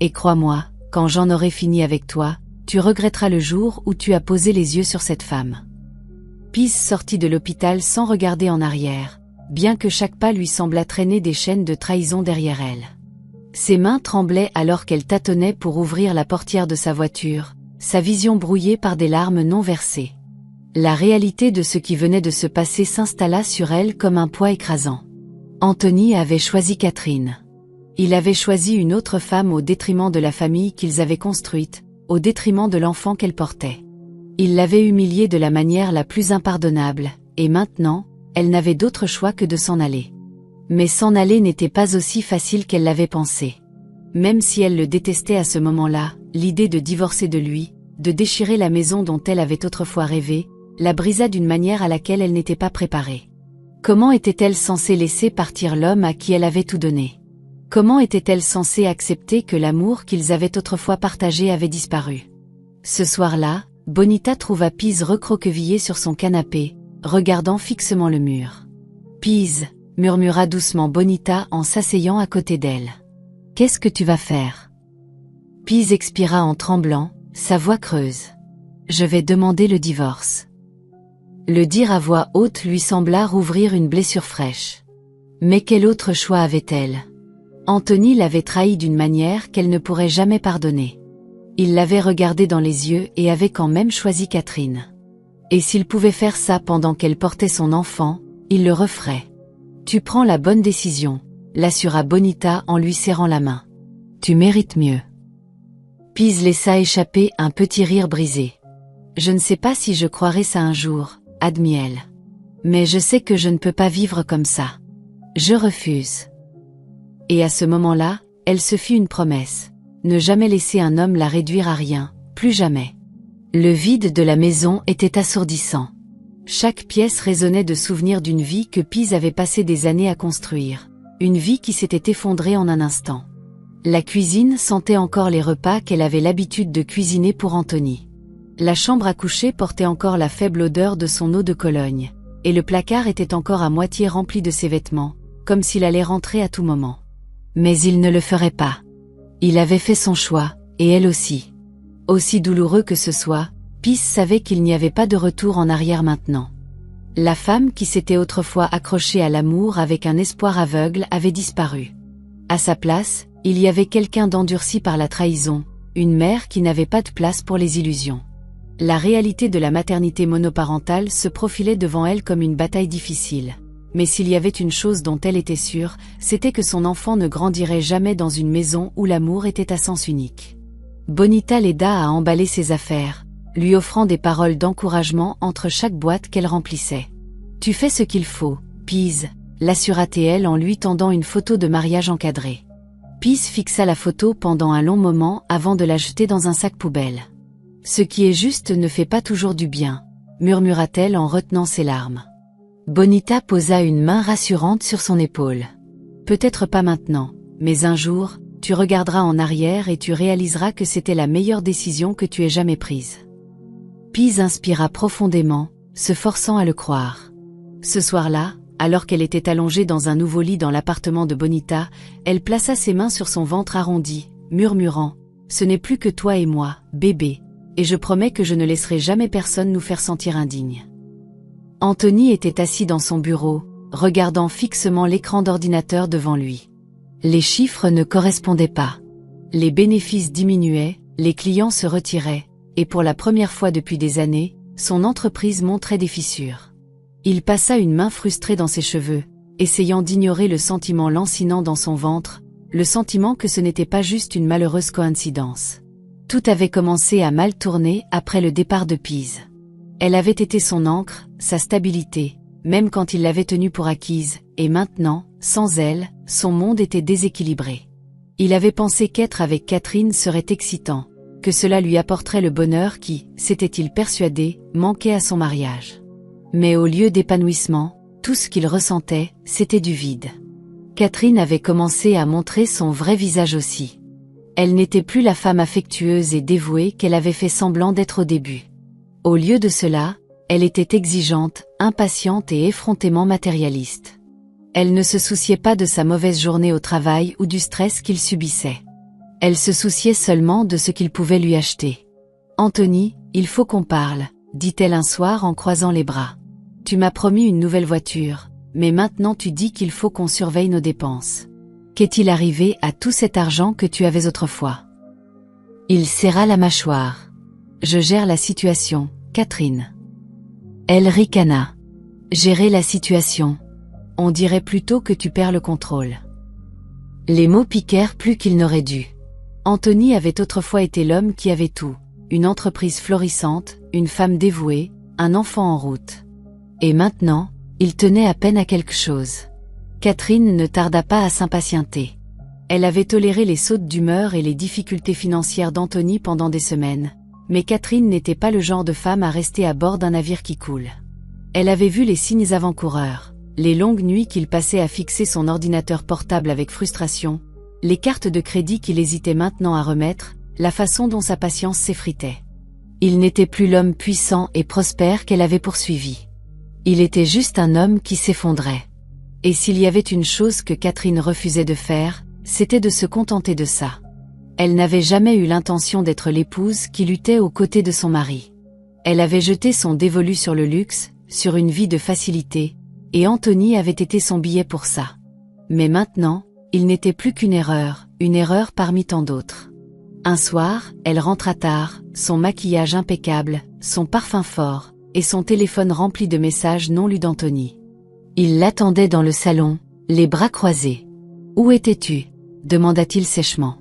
Et crois-moi, quand j'en aurai fini avec toi, tu regretteras le jour où tu as posé les yeux sur cette femme. » Pise sortit de l'hôpital sans regarder en arrière, bien que chaque pas lui semblât traîner des chaînes de trahison derrière elle. Ses mains tremblaient alors qu'elle tâtonnait pour ouvrir la portière de sa voiture, sa vision brouillée par des larmes non versées. La réalité de ce qui venait de se passer s'installa sur elle comme un poids écrasant. Anthony avait choisi Catherine. Il avait choisi une autre femme au détriment de la famille qu'ils avaient construite, au détriment de l'enfant qu'elle portait. Il l'avait humiliée de la manière la plus impardonnable, et maintenant, elle n'avait d'autre choix que de s'en aller. Mais s'en aller n'était pas aussi facile qu'elle l'avait pensé. Même si elle le détestait à ce moment-là, l'idée de divorcer de lui, de déchirer la maison dont elle avait autrefois rêvé, la brisa d'une manière à laquelle elle n'était pas préparée. Comment était-elle censée laisser partir l'homme à qui elle avait tout donné? Comment était-elle censée accepter que l'amour qu'ils avaient autrefois partagé avait disparu? Ce soir-là, Bonita trouva Pise recroquevillée sur son canapé, regardant fixement le mur. « Pise » murmura doucement Bonita en s'asseyant à côté d'elle. « Qu'est-ce que tu vas faire ?» Pise expira en tremblant, sa voix creuse. « Je vais demander le divorce. » Le dire à voix haute lui sembla rouvrir une blessure fraîche. Mais quel autre choix avait-elle? Anthony l'avait trahie d'une manière qu'elle ne pourrait jamais pardonner. Il l'avait regardée dans les yeux et avait quand même choisi Catherine. Et s'il pouvait faire ça pendant qu'elle portait son enfant, il le referait. « Tu prends la bonne décision », l'assura Bonita en lui serrant la main. « Tu mérites mieux. » Pise laissa échapper un petit rire brisé. « Je ne sais pas si je croirai ça un jour, » admit-elle. « Mais je sais que je ne peux pas vivre comme ça. Je refuse. » Et à ce moment-là, elle se fit une promesse. Ne jamais laisser un homme la réduire à rien, plus jamais. Le vide de la maison était assourdissant. Chaque pièce résonnait de souvenirs d'une vie que Pise avait passé des années à construire. Une vie qui s'était effondrée en un instant. La cuisine sentait encore les repas qu'elle avait l'habitude de cuisiner pour Anthony. La chambre à coucher portait encore la faible odeur de son eau de Cologne, et le placard était encore à moitié rempli de ses vêtements, comme s'il allait rentrer à tout moment. Mais il ne le ferait pas. Il avait fait son choix, et elle aussi. Aussi douloureux que ce soit, Pise savait qu'il n'y avait pas de retour en arrière maintenant. La femme qui s'était autrefois accrochée à l'amour avec un espoir aveugle avait disparu. À sa place, il y avait quelqu'un d'endurci par la trahison, une mère qui n'avait pas de place pour les illusions. La réalité de la maternité monoparentale se profilait devant elle comme une bataille difficile. Mais s'il y avait une chose dont elle était sûre, c'était que son enfant ne grandirait jamais dans une maison où l'amour était à sens unique. Bonita l'aida à emballer ses affaires, lui offrant des paroles d'encouragement entre chaque boîte qu'elle remplissait. « Tu fais ce qu'il faut, Pise », l'assura-t-elle en lui tendant une photo de mariage encadrée. Pise fixa la photo pendant un long moment avant de la jeter dans un sac poubelle. « Ce qui est juste ne fait pas toujours du bien », murmura-t-elle en retenant ses larmes. Bonita posa une main rassurante sur son épaule. « Peut-être pas maintenant, mais un jour, tu regarderas en arrière et tu réaliseras que c'était la meilleure décision que tu aies jamais prise. » Pise inspira profondément, se forçant à le croire. Ce soir-là, alors qu'elle était allongée dans un nouveau lit dans l'appartement de Bonita, elle plaça ses mains sur son ventre arrondi, murmurant « Ce n'est plus que toi et moi, bébé, et je promets que je ne laisserai jamais personne nous faire sentir indignes. » Anthony était assis dans son bureau, regardant fixement l'écran d'ordinateur devant lui. Les chiffres ne correspondaient pas. Les bénéfices diminuaient, les clients se retiraient, et pour la première fois depuis des années, son entreprise montrait des fissures. Il passa une main frustrée dans ses cheveux, essayant d'ignorer le sentiment lancinant dans son ventre, le sentiment que ce n'était pas juste une malheureuse coïncidence. Tout avait commencé à mal tourner après le départ de Pise. Elle avait été son ancre, sa stabilité, même quand il l'avait tenue pour acquise, et maintenant, sans elle, son monde était déséquilibré. Il avait pensé qu'être avec Catherine serait excitant, que cela lui apporterait le bonheur qui, s'était-il persuadé, manquait à son mariage. Mais au lieu d'épanouissement, tout ce qu'il ressentait, c'était du vide. Catherine avait commencé à montrer son vrai visage aussi. Elle n'était plus la femme affectueuse et dévouée qu'elle avait fait semblant d'être au début. Au lieu de cela, elle était exigeante, impatiente et effrontément matérialiste. Elle ne se souciait pas de sa mauvaise journée au travail ou du stress qu'il subissait. Elle se souciait seulement de ce qu'il pouvait lui acheter. « Anthony, il faut qu'on parle », dit-elle un soir en croisant les bras. « Tu m'as promis une nouvelle voiture, mais maintenant tu dis qu'il faut qu'on surveille nos dépenses. Qu'est-il arrivé à tout cet argent que tu avais autrefois ?» Il serra la mâchoire. « Je gère la situation, Catherine. » Elle ricana. « Gérer la situation. On dirait plutôt que tu perds le contrôle. » Les mots piquèrent plus qu'ils n'auraient dû. Anthony avait autrefois été l'homme qui avait tout, une entreprise florissante, une femme dévouée, un enfant en route. Et maintenant, il tenait à peine à quelque chose. Catherine ne tarda pas à s'impatienter. Elle avait toléré les sautes d'humeur et les difficultés financières d'Anthony pendant des semaines, Mais Catherine n'était pas le genre de femme à rester à bord d'un navire qui coule. Elle avait vu les signes avant-coureurs, les longues nuits qu'il passait à fixer son ordinateur portable avec frustration, les cartes de crédit qu'il hésitait maintenant à remettre, la façon dont sa patience s'effritait. Il n'était plus l'homme puissant et prospère qu'elle avait poursuivi. Il était juste un homme qui s'effondrait. Et s'il y avait une chose que Catherine refusait de faire, c'était de se contenter de ça. Elle n'avait jamais eu l'intention d'être l'épouse qui luttait aux côtés de son mari. Elle avait jeté son dévolu sur le luxe, sur une vie de facilité, et Anthony avait été son billet pour ça. Mais maintenant, il n'était plus qu'une erreur parmi tant d'autres. Un soir, elle rentra tard, son maquillage impeccable, son parfum fort, et son téléphone rempli de messages non lus d'Anthony. Il l'attendait dans le salon, les bras croisés. « Où étais-tu » demanda-t-il sèchement.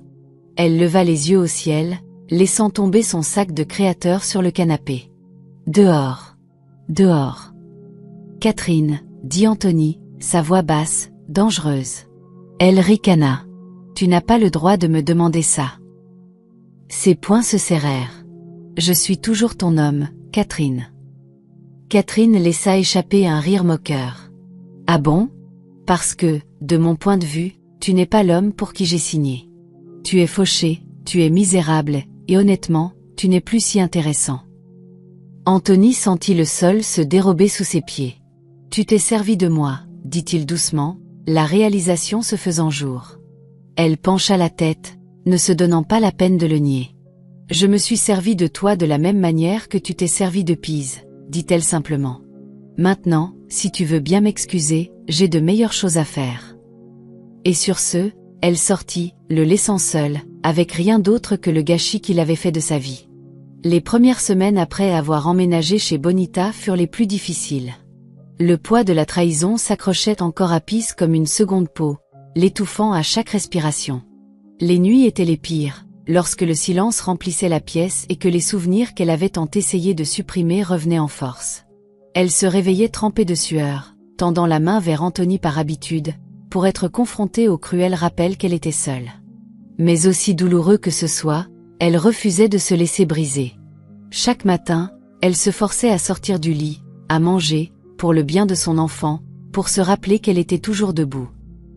Elle leva les yeux au ciel, laissant tomber son sac de créateur sur le canapé. « Dehors. Dehors. »« Catherine, » dit Anthony, sa voix basse, dangereuse. Elle ricana. « Tu n'as pas le droit de me demander ça. » Ses poings se serrèrent. « Je suis toujours ton homme, Catherine. » Catherine laissa échapper un rire moqueur. « Ah bon ? Parce que, de mon point de vue, tu n'es pas l'homme pour qui j'ai signé. Tu es fauché, tu es misérable, et honnêtement, tu n'es plus si intéressant. » Anthony sentit le sol se dérober sous ses pieds. « Tu t'es servi de moi, » dit-il doucement, la réalisation se faisant jour. Elle pencha la tête, ne se donnant pas la peine de le nier. « Je me suis servi de toi de la même manière que tu t'es servi de Pise, » dit-elle simplement. « Maintenant, si tu veux bien m'excuser, j'ai de meilleures choses à faire. » Et sur ce, elle sortit, le laissant seul, avec rien d'autre que le gâchis qu'il avait fait de sa vie. Les premières semaines après avoir emménagé chez Bonita furent les plus difficiles. Le poids de la trahison s'accrochait encore à Pise comme une seconde peau, l'étouffant à chaque respiration. Les nuits étaient les pires, lorsque le silence remplissait la pièce et que les souvenirs qu'elle avait tant essayé de supprimer revenaient en force. Elle se réveillait trempée de sueur, tendant la main vers Anthony par habitude, pour être confrontée au cruel rappel qu'elle était seule. Mais aussi douloureux que ce soit, elle refusait de se laisser briser. Chaque matin, elle se forçait à sortir du lit, à manger, pour le bien de son enfant, pour se rappeler qu'elle était toujours debout.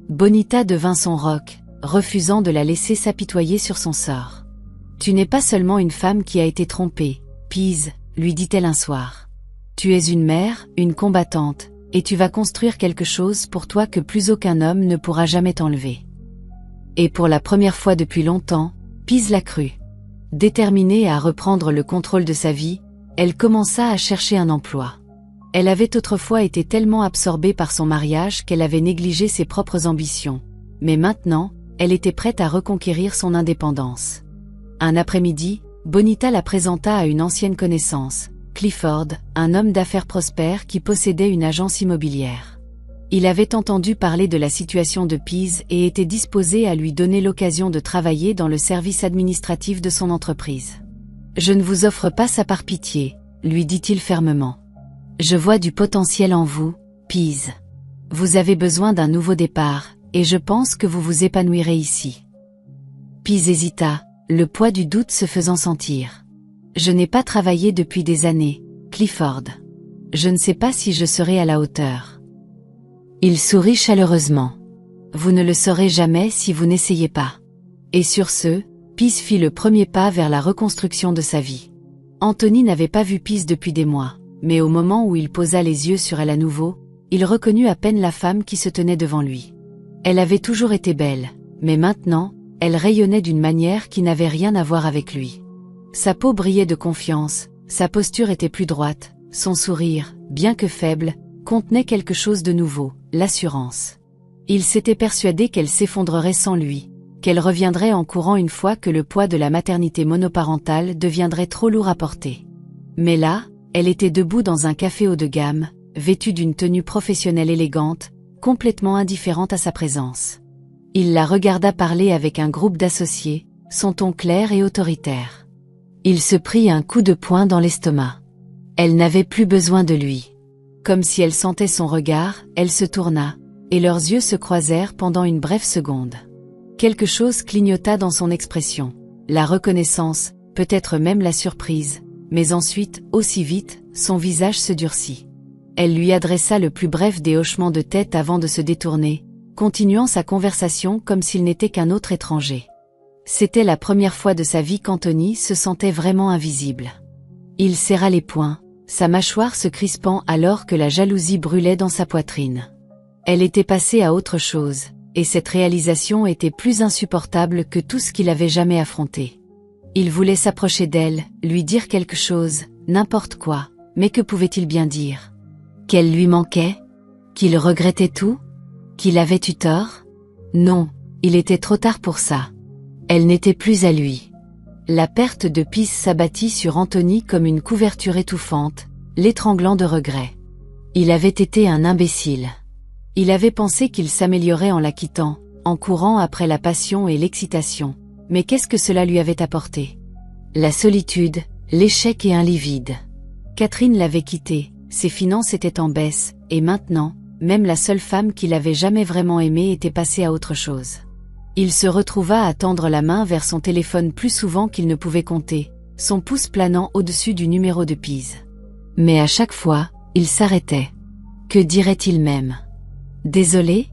Bonita devint son roc, refusant de la laisser s'apitoyer sur son sort. « Tu n'es pas seulement une femme qui a été trompée, Pise, » lui dit-elle un soir. « Tu es une mère, une combattante, et tu vas construire quelque chose pour toi que plus aucun homme ne pourra jamais t'enlever. » Et pour la première fois depuis longtemps, Pise la crut. Déterminée à reprendre le contrôle de sa vie, elle commença à chercher un emploi. Elle avait autrefois été tellement absorbée par son mariage qu'elle avait négligé ses propres ambitions. Mais maintenant, elle était prête à reconquérir son indépendance. Un après-midi, Bonita la présenta à une ancienne connaissance, Clifford, un homme d'affaires prospère qui possédait une agence immobilière. Il avait entendu parler de la situation de Pise et était disposé à lui donner l'occasion de travailler dans le service administratif de son entreprise. « Je ne vous offre pas ça par pitié, » lui dit-il fermement. « Je vois du potentiel en vous, Pise. Vous avez besoin d'un nouveau départ, et je pense que vous vous épanouirez ici. » Pise hésita, le poids du doute se faisant sentir. « Je n'ai pas travaillé depuis des années, Clifford. Je ne sais pas si je serai à la hauteur. » Il sourit chaleureusement. « Vous ne le saurez jamais si vous n'essayez pas. » Et sur ce, Pise fit le premier pas vers la reconstruction de sa vie. Anthony n'avait pas vu Pise depuis des mois, mais au moment où il posa les yeux sur elle à nouveau, il reconnut à peine la femme qui se tenait devant lui. Elle avait toujours été belle, mais maintenant, elle rayonnait d'une manière qui n'avait rien à voir avec lui. Sa peau brillait de confiance, sa posture était plus droite, son sourire, bien que faible, contenait quelque chose de nouveau, l'assurance. Il s'était persuadé qu'elle s'effondrerait sans lui, qu'elle reviendrait en courant une fois que le poids de la maternité monoparentale deviendrait trop lourd à porter. Mais là, elle était debout dans un café haut de gamme, vêtue d'une tenue professionnelle élégante, complètement indifférente à sa présence. Il la regarda parler avec un groupe d'associés, son ton clair et autoritaire. Il se prit un coup de poing dans l'estomac. Elle n'avait plus besoin de lui. Comme si elle sentait son regard, elle se tourna, et leurs yeux se croisèrent pendant une brève seconde. Quelque chose clignota dans son expression, la reconnaissance, peut-être même la surprise, mais ensuite, aussi vite, son visage se durcit. Elle lui adressa le plus bref des hochements de tête avant de se détourner, continuant sa conversation comme s'il n'était qu'un autre étranger. C'était la première fois de sa vie qu'Anthony se sentait vraiment invisible. Il serra les poings, sa mâchoire se crispant alors que la jalousie brûlait dans sa poitrine. Elle était passée à autre chose, et cette réalisation était plus insupportable que tout ce qu'il avait jamais affronté. Il voulait s'approcher d'elle, lui dire quelque chose, n'importe quoi, mais que pouvait-il bien dire? Qu'elle lui manquait? Qu'il regrettait tout? Qu'il avait eu tort? Non, il était trop tard pour ça. Elle n'était plus à lui. La perte de Peace s'abattit sur Anthony comme une couverture étouffante, l'étranglant de regret. Il avait été un imbécile. Il avait pensé qu'il s'améliorait en la quittant, en courant après la passion et l'excitation. Mais qu'est-ce que cela lui avait apporté? La solitude, l'échec et un lit vide. Catherine l'avait quitté, ses finances étaient en baisse, et maintenant, même la seule femme qu'il avait jamais vraiment aimée était passée à autre chose. Il se retrouva à tendre la main vers son téléphone plus souvent qu'il ne pouvait compter, son pouce planant au-dessus du numéro de Peace. Mais à chaque fois, il s'arrêtait. Que dirait-il même? Désolé?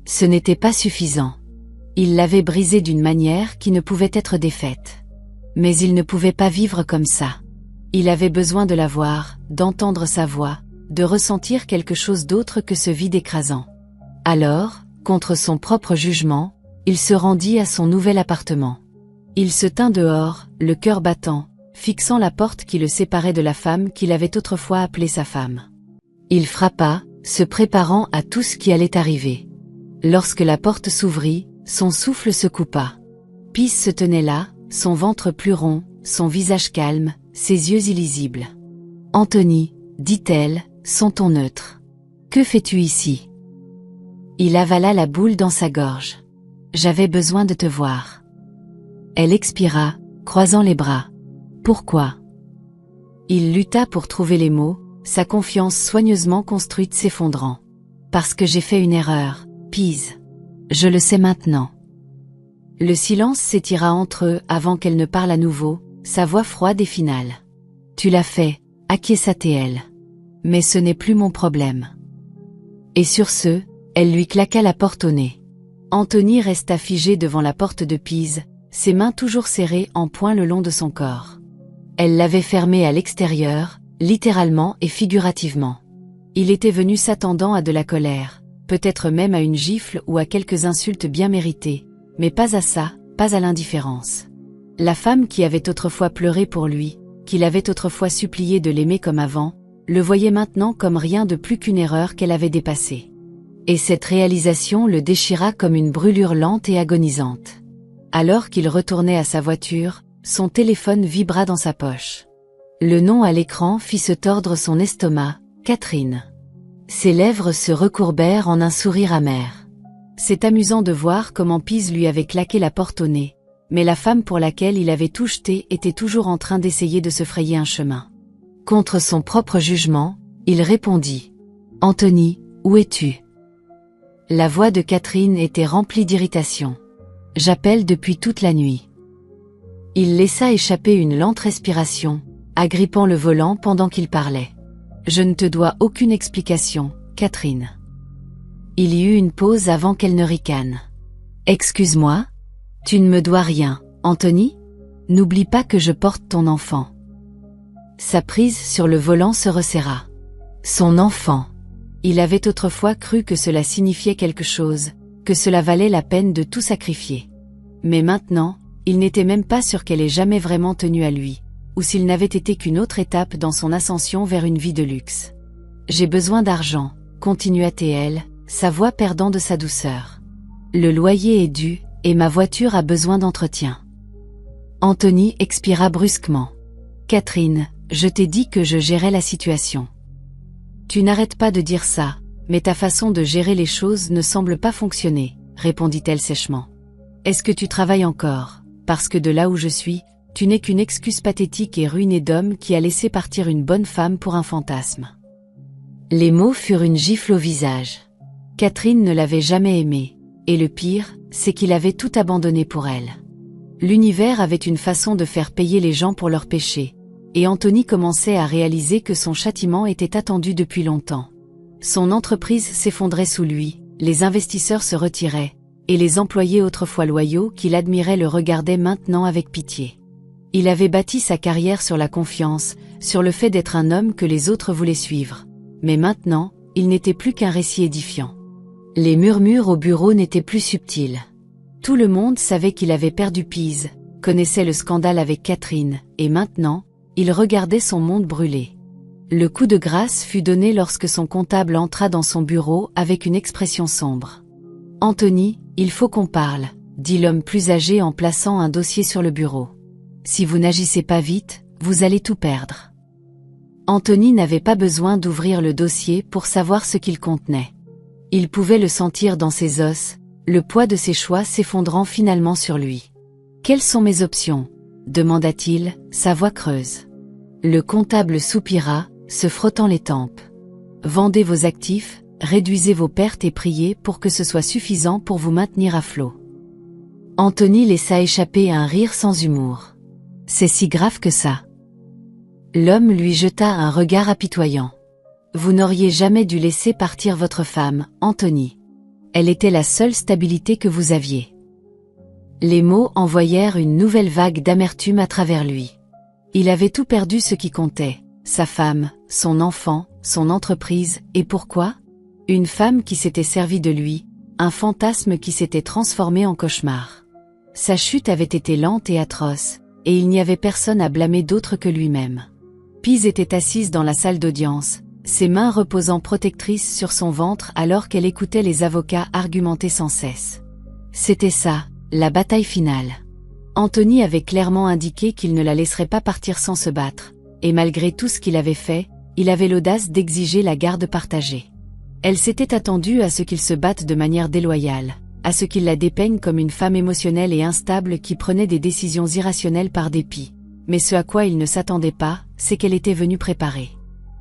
Ce n'était pas suffisant. Il l'avait brisée d'une manière qui ne pouvait être défaite. Mais il ne pouvait pas vivre comme ça. Il avait besoin de la voir, d'entendre sa voix, de ressentir quelque chose d'autre que ce vide écrasant. Alors, contre son propre jugement, il se rendit à son nouvel appartement. Il se tint dehors, le cœur battant, fixant la porte qui le séparait de la femme qu'il avait autrefois appelée sa femme. Il frappa, se préparant à tout ce qui allait arriver. Lorsque la porte s'ouvrit, son souffle se coupa. Peace se tenait là, son ventre plus rond, son visage calme, ses yeux illisibles. « Anthony, dit-elle, son ton neutre. Que fais-tu ici ?» Il avala la boule dans sa gorge. « J'avais besoin de te voir. » Elle expira, croisant les bras. « Pourquoi ?» Il lutta pour trouver les mots, sa confiance soigneusement construite s'effondrant. « Parce que j'ai fait une erreur, Peace. Je le sais maintenant. » Le silence s'étira entre eux avant qu'elle ne parle à nouveau, sa voix froide et finale. « Tu l'as fait, acquiesça-t-elle. Mais ce n'est plus mon problème. » Et sur ce, elle lui claqua la porte au nez. Anthony resta figé devant la porte de Peace, ses mains toujours serrées en poing le long de son corps. Elle l'avait fermée à l'extérieur, littéralement et figurativement. Il était venu s'attendant à de la colère, peut-être même à une gifle ou à quelques insultes bien méritées, mais pas à ça, pas à l'indifférence. La femme qui avait autrefois pleuré pour lui, qu'il avait autrefois supplié de l'aimer comme avant, le voyait maintenant comme rien de plus qu'une erreur qu'elle avait dépassée. Et cette réalisation le déchira comme une brûlure lente et agonisante. Alors qu'il retournait à sa voiture, son téléphone vibra dans sa poche. Le nom à l'écran fit se tordre son estomac, Catherine. Ses lèvres se recourbèrent en un sourire amer. C'est amusant de voir comment Peace lui avait claqué la porte au nez, mais la femme pour laquelle il avait tout jeté était toujours en train d'essayer de se frayer un chemin. Contre son propre jugement, il répondit. « Anthony, où es-tu » La voix de Catherine était remplie d'irritation. « J'appelle depuis toute la nuit. » Il laissa échapper une lente respiration, agrippant le volant pendant qu'il parlait. « Je ne te dois aucune explication, Catherine. » Il y eut une pause avant qu'elle ne ricane. « Excuse-moi? Tu ne me dois rien, Anthony? N'oublie pas que je porte ton enfant. » Sa prise sur le volant se resserra. Son enfant. Il avait autrefois cru que cela signifiait quelque chose, que cela valait la peine de tout sacrifier. Mais maintenant, il n'était même pas sûr qu'elle ait jamais vraiment tenu à lui, ou s'il n'avait été qu'une autre étape dans son ascension vers une vie de luxe. « J'ai besoin d'argent, » continua-t-elle, sa voix perdant de sa douceur. « Le loyer est dû, et ma voiture a besoin d'entretien. » Anthony expira brusquement. « Catherine, je t'ai dit que je gérais la situation. » « Tu n'arrêtes pas de dire ça, mais ta façon de gérer les choses ne semble pas fonctionner, » répondit-elle sèchement. « Est-ce que tu travailles encore? Parce que de là où je suis, tu n'es qu'une excuse pathétique et ruinée d'homme qui a laissé partir une bonne femme pour un fantasme. » Les mots furent une gifle au visage. Catherine ne l'avait jamais aimé, et le pire, c'est qu'il avait tout abandonné pour elle. L'univers avait une façon de faire payer les gens pour leurs péchés, et Anthony commençait à réaliser que son châtiment était attendu depuis longtemps. Son entreprise s'effondrait sous lui, les investisseurs se retiraient, et les employés autrefois loyaux qu'il admirait le regardaient maintenant avec pitié. Il avait bâti sa carrière sur la confiance, sur le fait d'être un homme que les autres voulaient suivre. Mais maintenant, il n'était plus qu'un récit édifiant. Les murmures au bureau n'étaient plus subtils. Tout le monde savait qu'il avait perdu Pise, connaissait le scandale avec Catherine, et maintenant, il regardait son monde brûler. Le coup de grâce fut donné lorsque son comptable entra dans son bureau avec une expression sombre. « Anthony, il faut qu'on parle », dit l'homme plus âgé en plaçant un dossier sur le bureau. « Si vous n'agissez pas vite, vous allez tout perdre. » Anthony n'avait pas besoin d'ouvrir le dossier pour savoir ce qu'il contenait. Il pouvait le sentir dans ses os, le poids de ses choix s'effondrant finalement sur lui. « Quelles sont mes options ?» demanda-t-il, sa voix creuse. Le comptable soupira, se frottant les tempes. « Vendez vos actifs, réduisez vos pertes et priez pour que ce soit suffisant pour vous maintenir à flot. » Anthony laissa échapper un rire sans humour. « C'est si grave que ça. » L'homme lui jeta un regard apitoyant. « Vous n'auriez jamais dû laisser partir votre femme, Anthony. Elle était la seule stabilité que vous aviez. » Les mots envoyèrent une nouvelle vague d'amertume à travers lui. Il avait tout perdu ce qui comptait, sa femme, son enfant, son entreprise, et pourquoi ? Une femme qui s'était servie de lui, un fantasme qui s'était transformé en cauchemar. Sa chute avait été lente et atroce, et il n'y avait personne à blâmer d'autre que lui-même. Pise était assise dans la salle d'audience, ses mains reposant protectrices sur son ventre alors qu'elle écoutait les avocats argumenter sans cesse. C'était ça, la bataille finale. Anthony avait clairement indiqué qu'il ne la laisserait pas partir sans se battre, et malgré tout ce qu'il avait fait, il avait l'audace d'exiger la garde partagée. Elle s'était attendue à ce qu'il se batte de manière déloyale, à ce qu'il la dépeigne comme une femme émotionnelle et instable qui prenait des décisions irrationnelles par dépit. Mais ce à quoi il ne s'attendait pas, c'est qu'elle était venue préparée.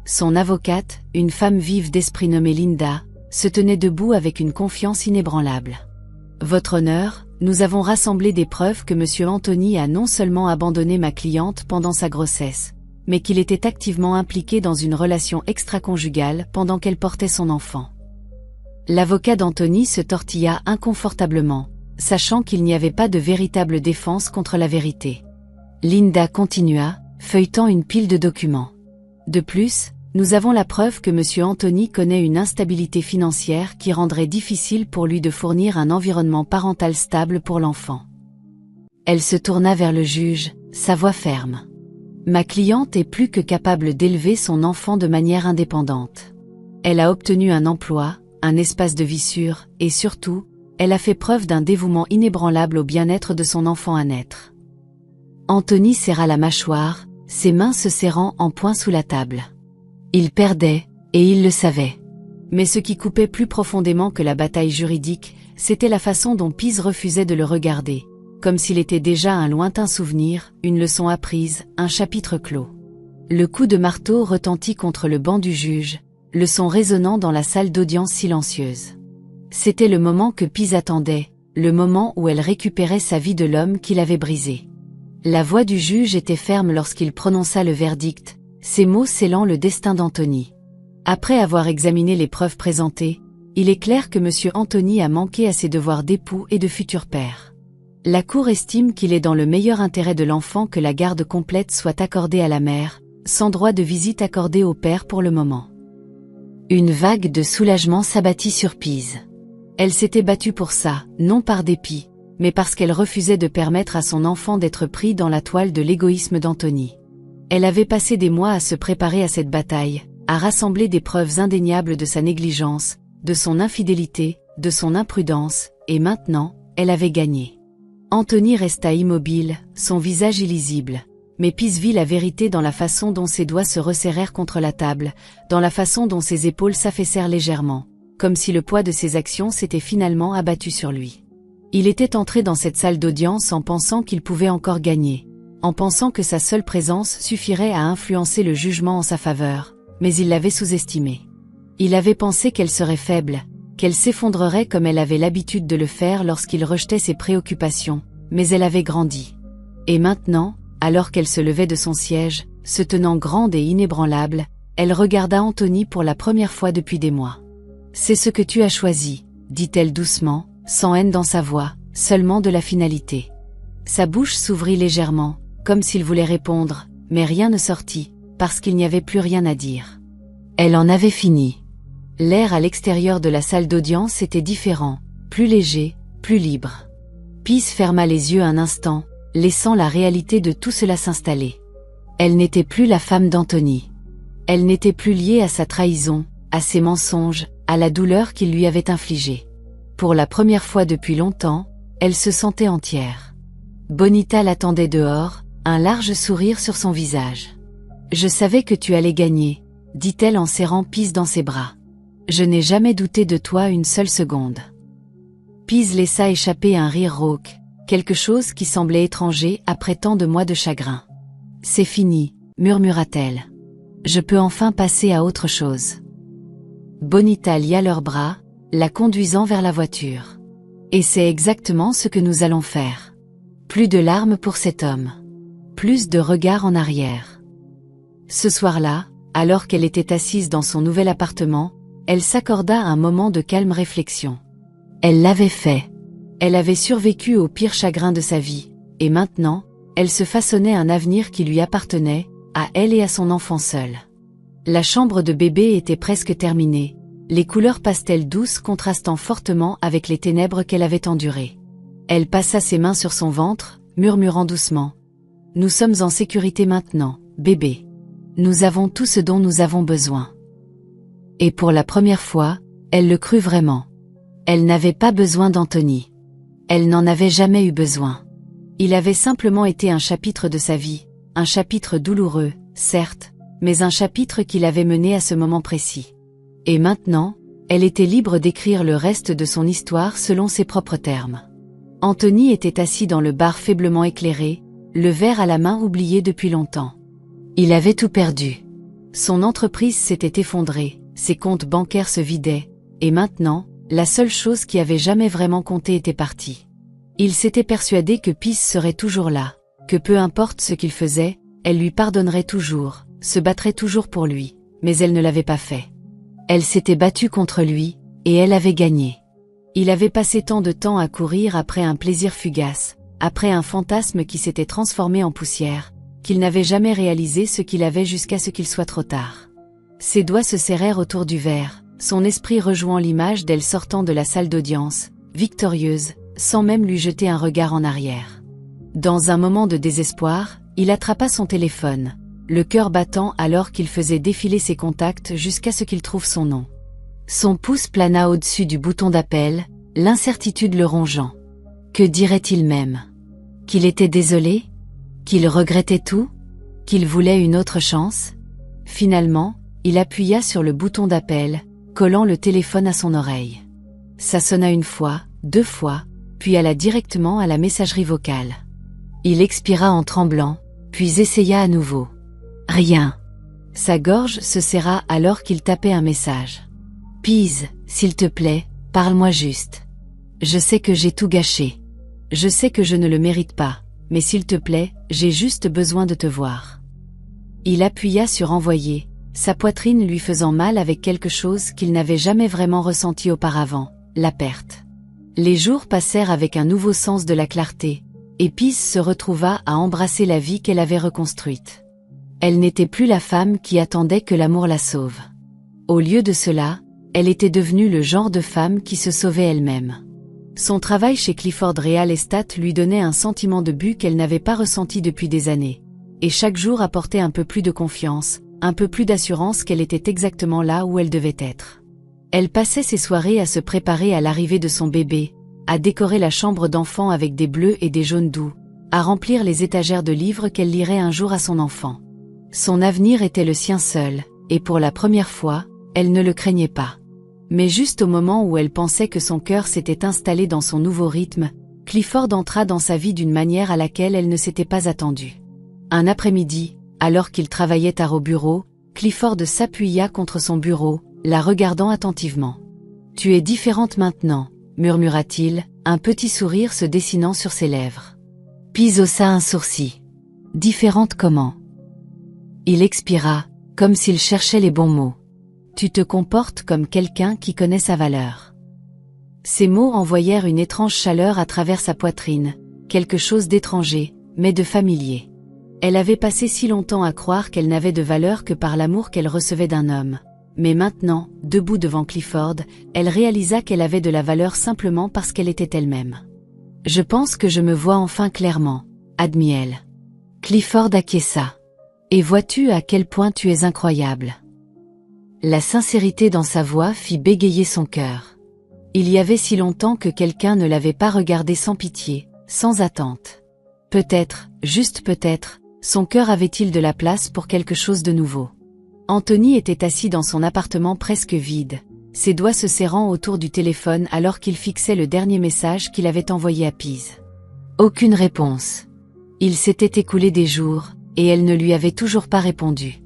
Son avocate, une femme vive d'esprit nommée Linda, se tenait debout avec une confiance inébranlable. « Votre honneur, nous avons rassemblé des preuves que M. Anthony a non seulement abandonné ma cliente pendant sa grossesse, mais qu'il était activement impliqué dans une relation extra-conjugale pendant qu'elle portait son enfant. » L'avocat d'Anthony se tortilla inconfortablement, sachant qu'il n'y avait pas de véritable défense contre la vérité. Linda continua, feuilletant une pile de documents. « De plus, nous avons la preuve que M. Anthony connaît une instabilité financière qui rendrait difficile pour lui de fournir un environnement parental stable pour l'enfant. » Elle se tourna vers le juge, sa voix ferme. « Ma cliente est plus que capable d'élever son enfant de manière indépendante. Elle a obtenu un emploi, un espace de vie sûr, et surtout, elle a fait preuve d'un dévouement inébranlable au bien-être de son enfant à naître. » Anthony serra la mâchoire, ses mains se serrant en poing sous la table. Il perdait, et il le savait. Mais ce qui coupait plus profondément que la bataille juridique, c'était la façon dont Pise refusait de le regarder, comme s'il était déjà un lointain souvenir, une leçon apprise, un chapitre clos. Le coup de marteau retentit contre le banc du juge, le son résonnant dans la salle d'audience silencieuse. C'était le moment que Pise attendait, le moment où elle récupérait sa vie de l'homme qui l'avait brisée. La voix du juge était ferme lorsqu'il prononça le verdict, ces mots scellant le destin d'Anthony. Après avoir examiné les preuves présentées, il est clair que M. Anthony a manqué à ses devoirs d'époux et de futur père. La Cour estime qu'il est dans le meilleur intérêt de l'enfant que la garde complète soit accordée à la mère, sans droit de visite accordé au père pour le moment. Une vague de soulagement s'abattit sur Pise. Elle s'était battue pour ça, non par dépit, mais parce qu'elle refusait de permettre à son enfant d'être pris dans la toile de l'égoïsme d'Anthony. Elle avait passé des mois à se préparer à cette bataille, à rassembler des preuves indéniables de sa négligence, de son infidélité, de son imprudence, et maintenant, elle avait gagné. Anthony resta immobile, son visage illisible, mais Pise vit la vérité dans la façon dont ses doigts se resserrèrent contre la table, dans la façon dont ses épaules s'affaissèrent légèrement, comme si le poids de ses actions s'était finalement abattu sur lui. Il était entré dans cette salle d'audience en pensant qu'il pouvait encore gagner, en pensant que sa seule présence suffirait à influencer le jugement en sa faveur, mais il l'avait sous-estimée. Il avait pensé qu'elle serait faible, qu'elle s'effondrerait comme elle avait l'habitude de le faire lorsqu'il rejetait ses préoccupations, mais elle avait grandi. Et maintenant, alors qu'elle se levait de son siège, se tenant grande et inébranlable, elle regarda Anthony pour la première fois depuis des mois. « C'est ce que tu as choisi », dit-elle doucement, sans haine dans sa voix, seulement de la finalité. Sa bouche s'ouvrit légèrement, comme s'il voulait répondre, mais rien ne sortit, parce qu'il n'y avait plus rien à dire. Elle en avait fini. L'air à l'extérieur de la salle d'audience était différent, plus léger, plus libre. Peace ferma les yeux un instant, laissant la réalité de tout cela s'installer. Elle n'était plus la femme d'Anthony. Elle n'était plus liée à sa trahison, à ses mensonges, à la douleur qu'il lui avait infligée. Pour la première fois depuis longtemps, elle se sentait entière. Bonita l'attendait dehors, un large sourire sur son visage. « Je savais que tu allais gagner », dit-elle en serrant Peace dans ses bras. « Je n'ai jamais douté de toi une seule seconde. » Peace laissa échapper un rire rauque, quelque chose qui semblait étranger après tant de mois de chagrin. « C'est fini », murmura-t-elle. « Je peux enfin passer à autre chose. » Bonita lia leurs bras, la conduisant vers la voiture. « Et c'est exactement ce que nous allons faire. Plus de larmes pour cet homme. Plus de regards en arrière. » Ce soir-là, alors qu'elle était assise dans son nouvel appartement, elle s'accorda un moment de calme réflexion. Elle l'avait fait. Elle avait survécu au pire chagrin de sa vie, et maintenant, elle se façonnait un avenir qui lui appartenait, à elle et à son enfant seul. La chambre de bébé était presque terminée, les couleurs pastel douces contrastant fortement avec les ténèbres qu'elle avait endurées. Elle passa ses mains sur son ventre, murmurant doucement. « Nous sommes en sécurité maintenant, bébé. Nous avons tout ce dont nous avons besoin. » Et pour la première fois, elle le crut vraiment. Elle n'avait pas besoin d'Anthony. Elle n'en avait jamais eu besoin. Il avait simplement été un chapitre de sa vie, un chapitre douloureux, certes, mais un chapitre qui l'avait mené à ce moment précis. Et maintenant, elle était libre d'écrire le reste de son histoire selon ses propres termes. Anthony était assis dans le bar faiblement éclairé, le verre à la main oublié depuis longtemps. Il avait tout perdu. Son entreprise s'était effondrée, ses comptes bancaires se vidaient, et maintenant, la seule chose qui avait jamais vraiment compté était partie. Il s'était persuadé que Peace serait toujours là, que peu importe ce qu'il faisait, elle lui pardonnerait toujours, se battrait toujours pour lui, mais elle ne l'avait pas fait. Elle s'était battue contre lui, et elle avait gagné. Il avait passé tant de temps à courir après un plaisir fugace, après un fantasme qui s'était transformé en poussière, qu'il n'avait jamais réalisé ce qu'il avait jusqu'à ce qu'il soit trop tard. Ses doigts se serrèrent autour du verre, son esprit rejouant l'image d'elle sortant de la salle d'audience, victorieuse, sans même lui jeter un regard en arrière. Dans un moment de désespoir, il attrapa son téléphone, le cœur battant alors qu'il faisait défiler ses contacts jusqu'à ce qu'il trouve son nom. Son pouce plana au-dessus du bouton d'appel, l'incertitude le rongeant. Que dirait-il même? Qu'il était désolé? Qu'il regrettait tout? Qu'il voulait une autre chance? Finalement, il appuya sur le bouton d'appel, collant le téléphone à son oreille. Ça sonna une fois, 2 fois, puis alla directement à la messagerie vocale. Il expira en tremblant, puis essaya à nouveau. Rien. Sa gorge se serra alors qu'il tapait un message. « Peace, s'il te plaît, parle-moi juste. Je sais que j'ai tout gâché. Je sais que je ne le mérite pas, mais s'il te plaît, j'ai juste besoin de te voir. » Il appuya sur envoyer, sa poitrine lui faisant mal avec quelque chose qu'il n'avait jamais vraiment ressenti auparavant, la perte. Les jours passèrent avec un nouveau sens de la clarté, et Peace se retrouva à embrasser la vie qu'elle avait reconstruite. Elle n'était plus la femme qui attendait que l'amour la sauve. Au lieu de cela, elle était devenue le genre de femme qui se sauvait elle-même. Son travail chez Clifford Real Estate lui donnait un sentiment de but qu'elle n'avait pas ressenti depuis des années, et chaque jour apportait un peu plus de confiance, un peu plus d'assurance qu'elle était exactement là où elle devait être. Elle passait ses soirées à se préparer à l'arrivée de son bébé, à décorer la chambre d'enfant avec des bleus et des jaunes doux, à remplir les étagères de livres qu'elle lirait un jour à son enfant. Son avenir était le sien seul, et pour la première fois, elle ne le craignait pas. Mais juste au moment où elle pensait que son cœur s'était installé dans son nouveau rythme, Clifford entra dans sa vie d'une manière à laquelle elle ne s'était pas attendue. Un après-midi, alors qu'il travaillait tard au bureau, Clifford s'appuya contre son bureau, la regardant attentivement. « Tu es différente maintenant », murmura-t-il, un petit sourire se dessinant sur ses lèvres. Pise haussa un sourcil. Différente comment? Il expira, comme s'il cherchait les bons mots. Tu te comportes comme quelqu'un qui connaît sa valeur. Ces mots envoyèrent une étrange chaleur à travers sa poitrine, quelque chose d'étranger, mais de familier. Elle avait passé si longtemps à croire qu'elle n'avait de valeur que par l'amour qu'elle recevait d'un homme. Mais maintenant, debout devant Clifford, elle réalisa qu'elle avait de la valeur simplement parce qu'elle était elle-même. Je pense que je me vois enfin clairement, admit-elle. Clifford acquiesça. Et vois-tu à quel point tu es incroyable? La sincérité dans sa voix fit bégayer son cœur. Il y avait si longtemps que quelqu'un ne l'avait pas regardé sans pitié, sans attente. Peut-être, juste peut-être, son cœur avait-il de la place pour quelque chose de nouveau. Anthony était assis dans son appartement presque vide, ses doigts se serrant autour du téléphone alors qu'il fixait le dernier message qu'il avait envoyé à Pise. Aucune réponse. Il s'était écoulé des jours, et elle ne lui avait toujours pas répondu.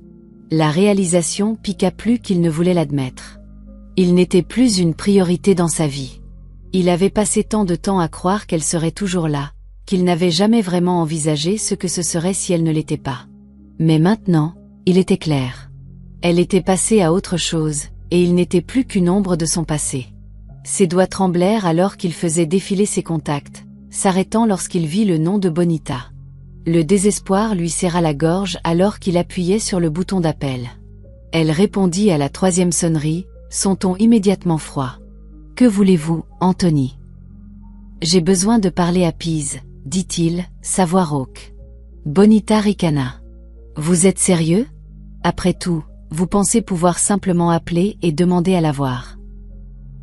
La réalisation piqua plus qu'il ne voulait l'admettre. Il n'était plus une priorité dans sa vie. Il avait passé tant de temps à croire qu'elle serait toujours là, qu'il n'avait jamais vraiment envisagé ce que ce serait si elle ne l'était pas. Mais maintenant, il était clair. Elle était passée à autre chose, et il n'était plus qu'une ombre de son passé. Ses doigts tremblèrent alors qu'il faisait défiler ses contacts, s'arrêtant lorsqu'il vit le nom de Bonita. Le désespoir lui serra la gorge alors qu'il appuyait sur le bouton d'appel. Elle répondit à la 3e sonnerie, son ton immédiatement froid. « Que voulez-vous, Anthony ?»« J'ai besoin de parler à Pise, » dit-il, sa voix rauque. Bonita ricana. « Vous êtes sérieux? Après tout, vous pensez pouvoir simplement appeler et demander à la voir. »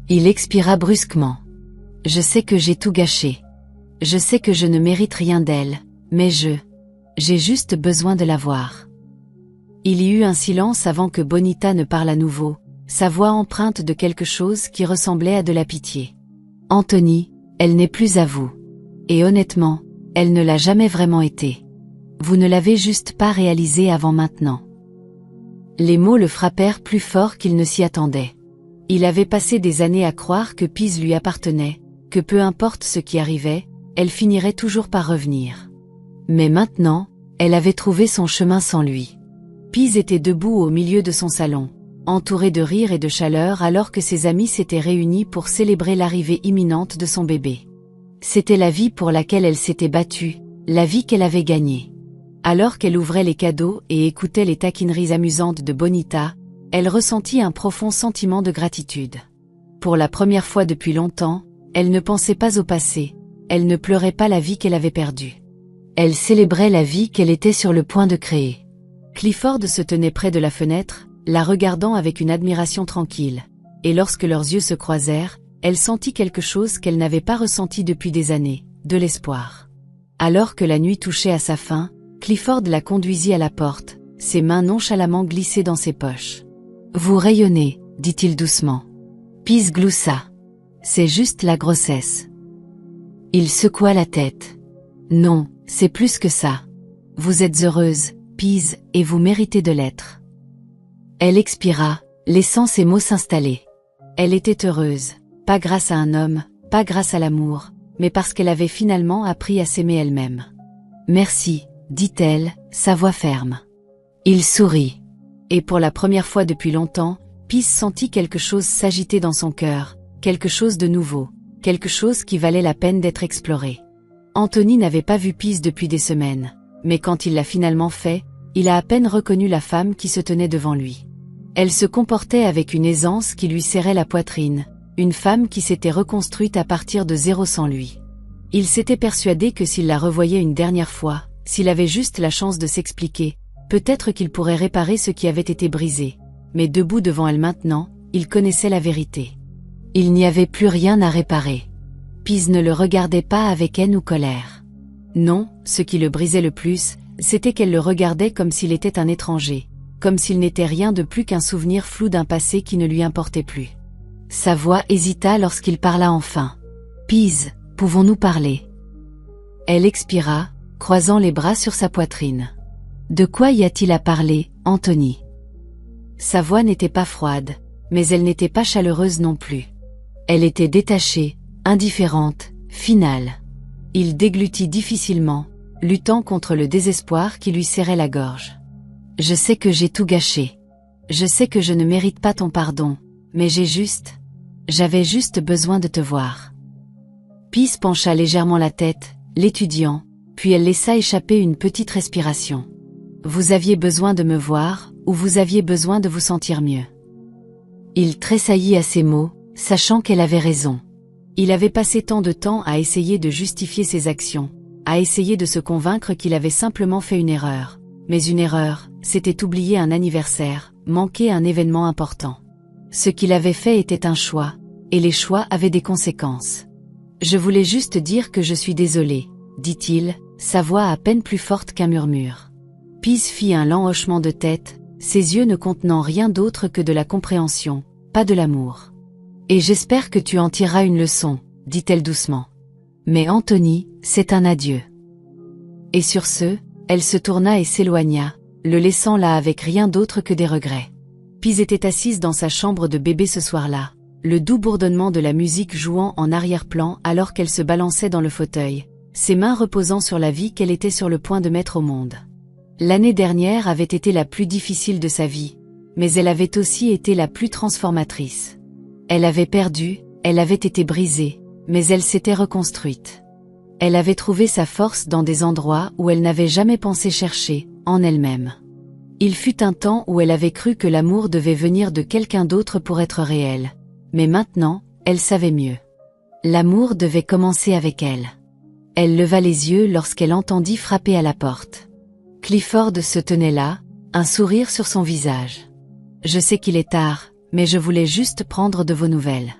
Il expira brusquement. « Je sais que j'ai tout gâché. Je sais que je ne mérite rien d'elle. Mais j'ai juste besoin de la voir. » Il y eut un silence avant que Bonita ne parle à nouveau, sa voix empreinte de quelque chose qui ressemblait à de la pitié. « Anthony, elle n'est plus à vous. Et honnêtement, elle ne l'a jamais vraiment été. Vous ne l'avez juste pas réalisé avant maintenant. » Les mots le frappèrent plus fort qu'il ne s'y attendait. Il avait passé des années à croire que Pise lui appartenait, que peu importe ce qui arrivait, elle finirait toujours par revenir. Mais maintenant, elle avait trouvé son chemin sans lui. Pise était debout au milieu de son salon, entouré de rire et de chaleur alors que ses amis s'étaient réunis pour célébrer l'arrivée imminente de son bébé. C'était la vie pour laquelle elle s'était battue, la vie qu'elle avait gagnée. Alors qu'elle ouvrait les cadeaux et écoutait les taquineries amusantes de Bonita, elle ressentit un profond sentiment de gratitude. Pour la première fois depuis longtemps, elle ne pensait pas au passé, elle ne pleurait pas la vie qu'elle avait perdue. Elle célébrait la vie qu'elle était sur le point de créer. Clifford se tenait près de la fenêtre, la regardant avec une admiration tranquille, et lorsque leurs yeux se croisèrent, elle sentit quelque chose qu'elle n'avait pas ressenti depuis des années, de l'espoir. Alors que la nuit touchait à sa fin, Clifford la conduisit à la porte, ses mains nonchalamment glissées dans ses poches. « Vous rayonnez, » dit-il doucement. Pise gloussa. « C'est juste la grossesse. » Il secoua la tête. « Non, c'est plus que ça. Vous êtes heureuse, Pise, et vous méritez de l'être. » Elle expira, laissant ses mots s'installer. Elle était heureuse, pas grâce à un homme, pas grâce à l'amour, mais parce qu'elle avait finalement appris à s'aimer elle-même. « Merci, » dit-elle, sa voix ferme. Il sourit. Et pour la première fois depuis longtemps, Pise sentit quelque chose s'agiter dans son cœur, quelque chose de nouveau, quelque chose qui valait la peine d'être exploré. Anthony n'avait pas vu Pise depuis des semaines, mais quand il l'a finalement fait, il a à peine reconnu la femme qui se tenait devant lui. Elle se comportait avec une aisance qui lui serrait la poitrine, une femme qui s'était reconstruite à partir de zéro sans lui. Il s'était persuadé que s'il la revoyait une dernière fois, s'il avait juste la chance de s'expliquer, peut-être qu'il pourrait réparer ce qui avait été brisé. Mais debout devant elle maintenant, il connaissait la vérité. Il n'y avait plus rien à réparer. Pise ne le regardait pas avec haine ou colère. Non, ce qui le brisait le plus, c'était qu'elle le regardait comme s'il était un étranger, comme s'il n'était rien de plus qu'un souvenir flou d'un passé qui ne lui importait plus. Sa voix hésita lorsqu'il parla enfin. « Pise, pouvons-nous parler ?» Elle expira, croisant les bras sur sa poitrine. « De quoi y a-t-il à parler, Anthony ?» Sa voix n'était pas froide, mais elle n'était pas chaleureuse non plus. Elle était détachée, indifférente, finale. Il déglutit difficilement, luttant contre le désespoir qui lui serrait la gorge. Je sais que j'ai tout gâché. Je sais que je ne mérite pas ton pardon, mais j'avais juste besoin de te voir. Peace pencha légèrement la tête, l'étudiant, puis elle laissa échapper une petite respiration. Vous aviez besoin de me voir, ou vous aviez besoin de vous sentir mieux? Il tressaillit à ces mots, sachant qu'elle avait raison. Il avait passé tant de temps à essayer de justifier ses actions, à essayer de se convaincre qu'il avait simplement fait une erreur. Mais une erreur, c'était oublier un anniversaire, manquer un événement important. Ce qu'il avait fait était un choix, et les choix avaient des conséquences. Je voulais juste dire que je suis désolé, dit-il, sa voix à peine plus forte qu'un murmure. Peace fit un lent hochement de tête, ses yeux ne contenant rien d'autre que de la compréhension, pas de l'amour. Et j'espère que tu en tireras une leçon, dit-elle doucement. Mais Anthony, c'est un adieu. Et sur ce, elle se tourna et s'éloigna, le laissant là avec rien d'autre que des regrets. Peace était assise dans sa chambre de bébé ce soir-là, le doux bourdonnement de la musique jouant en arrière-plan alors qu'elle se balançait dans le fauteuil, ses mains reposant sur la vie qu'elle était sur le point de mettre au monde. L'année dernière avait été la plus difficile de sa vie, mais elle avait aussi été la plus transformatrice. Elle avait perdu, elle avait été brisée, mais elle s'était reconstruite. Elle avait trouvé sa force dans des endroits où elle n'avait jamais pensé chercher, en elle-même. Il fut un temps où elle avait cru que l'amour devait venir de quelqu'un d'autre pour être réel. Mais maintenant, elle savait mieux. L'amour devait commencer avec elle. Elle leva les yeux lorsqu'elle entendit frapper à la porte. Clifford se tenait là, un sourire sur son visage. « Je sais qu'il est tard, mais je voulais juste prendre de vos nouvelles. »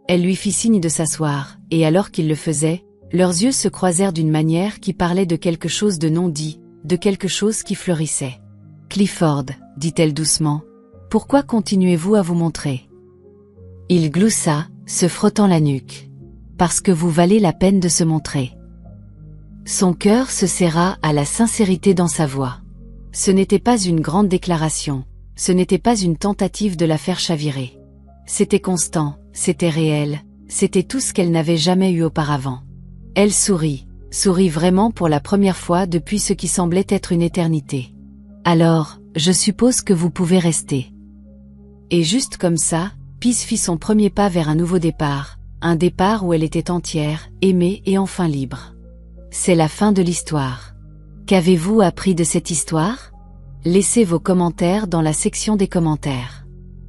Elle lui fit signe de s'asseoir, et alors qu'il le faisait, leurs yeux se croisèrent d'une manière qui parlait de quelque chose de non dit, de quelque chose qui fleurissait. « Clifford, dit-elle doucement, pourquoi continuez-vous à vous montrer ?» Il gloussa, se frottant la nuque. « Parce que vous valez la peine de se montrer. » Son cœur se serra à la sincérité dans sa voix. Ce n'était pas une grande déclaration, ce n'était pas une tentative de la faire chavirer. C'était constant, c'était réel, c'était tout ce qu'elle n'avait jamais eu auparavant. Elle sourit vraiment pour la première fois depuis ce qui semblait être une éternité. « Alors, je suppose que vous pouvez rester. » Et juste comme ça, Peace fit son premier pas vers un nouveau départ, un départ où elle était entière, aimée et enfin libre. C'est la fin de l'histoire. Qu'avez-vous appris de cette histoire? Laissez vos commentaires dans la section des commentaires.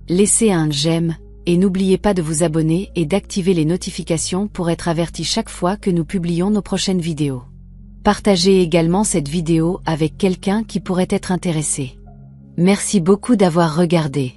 Laissez un j'aime, et n'oubliez pas de vous abonner et d'activer les notifications pour être averti chaque fois que nous publions nos prochaines vidéos. Partagez également cette vidéo avec quelqu'un qui pourrait être intéressé. Merci beaucoup d'avoir regardé.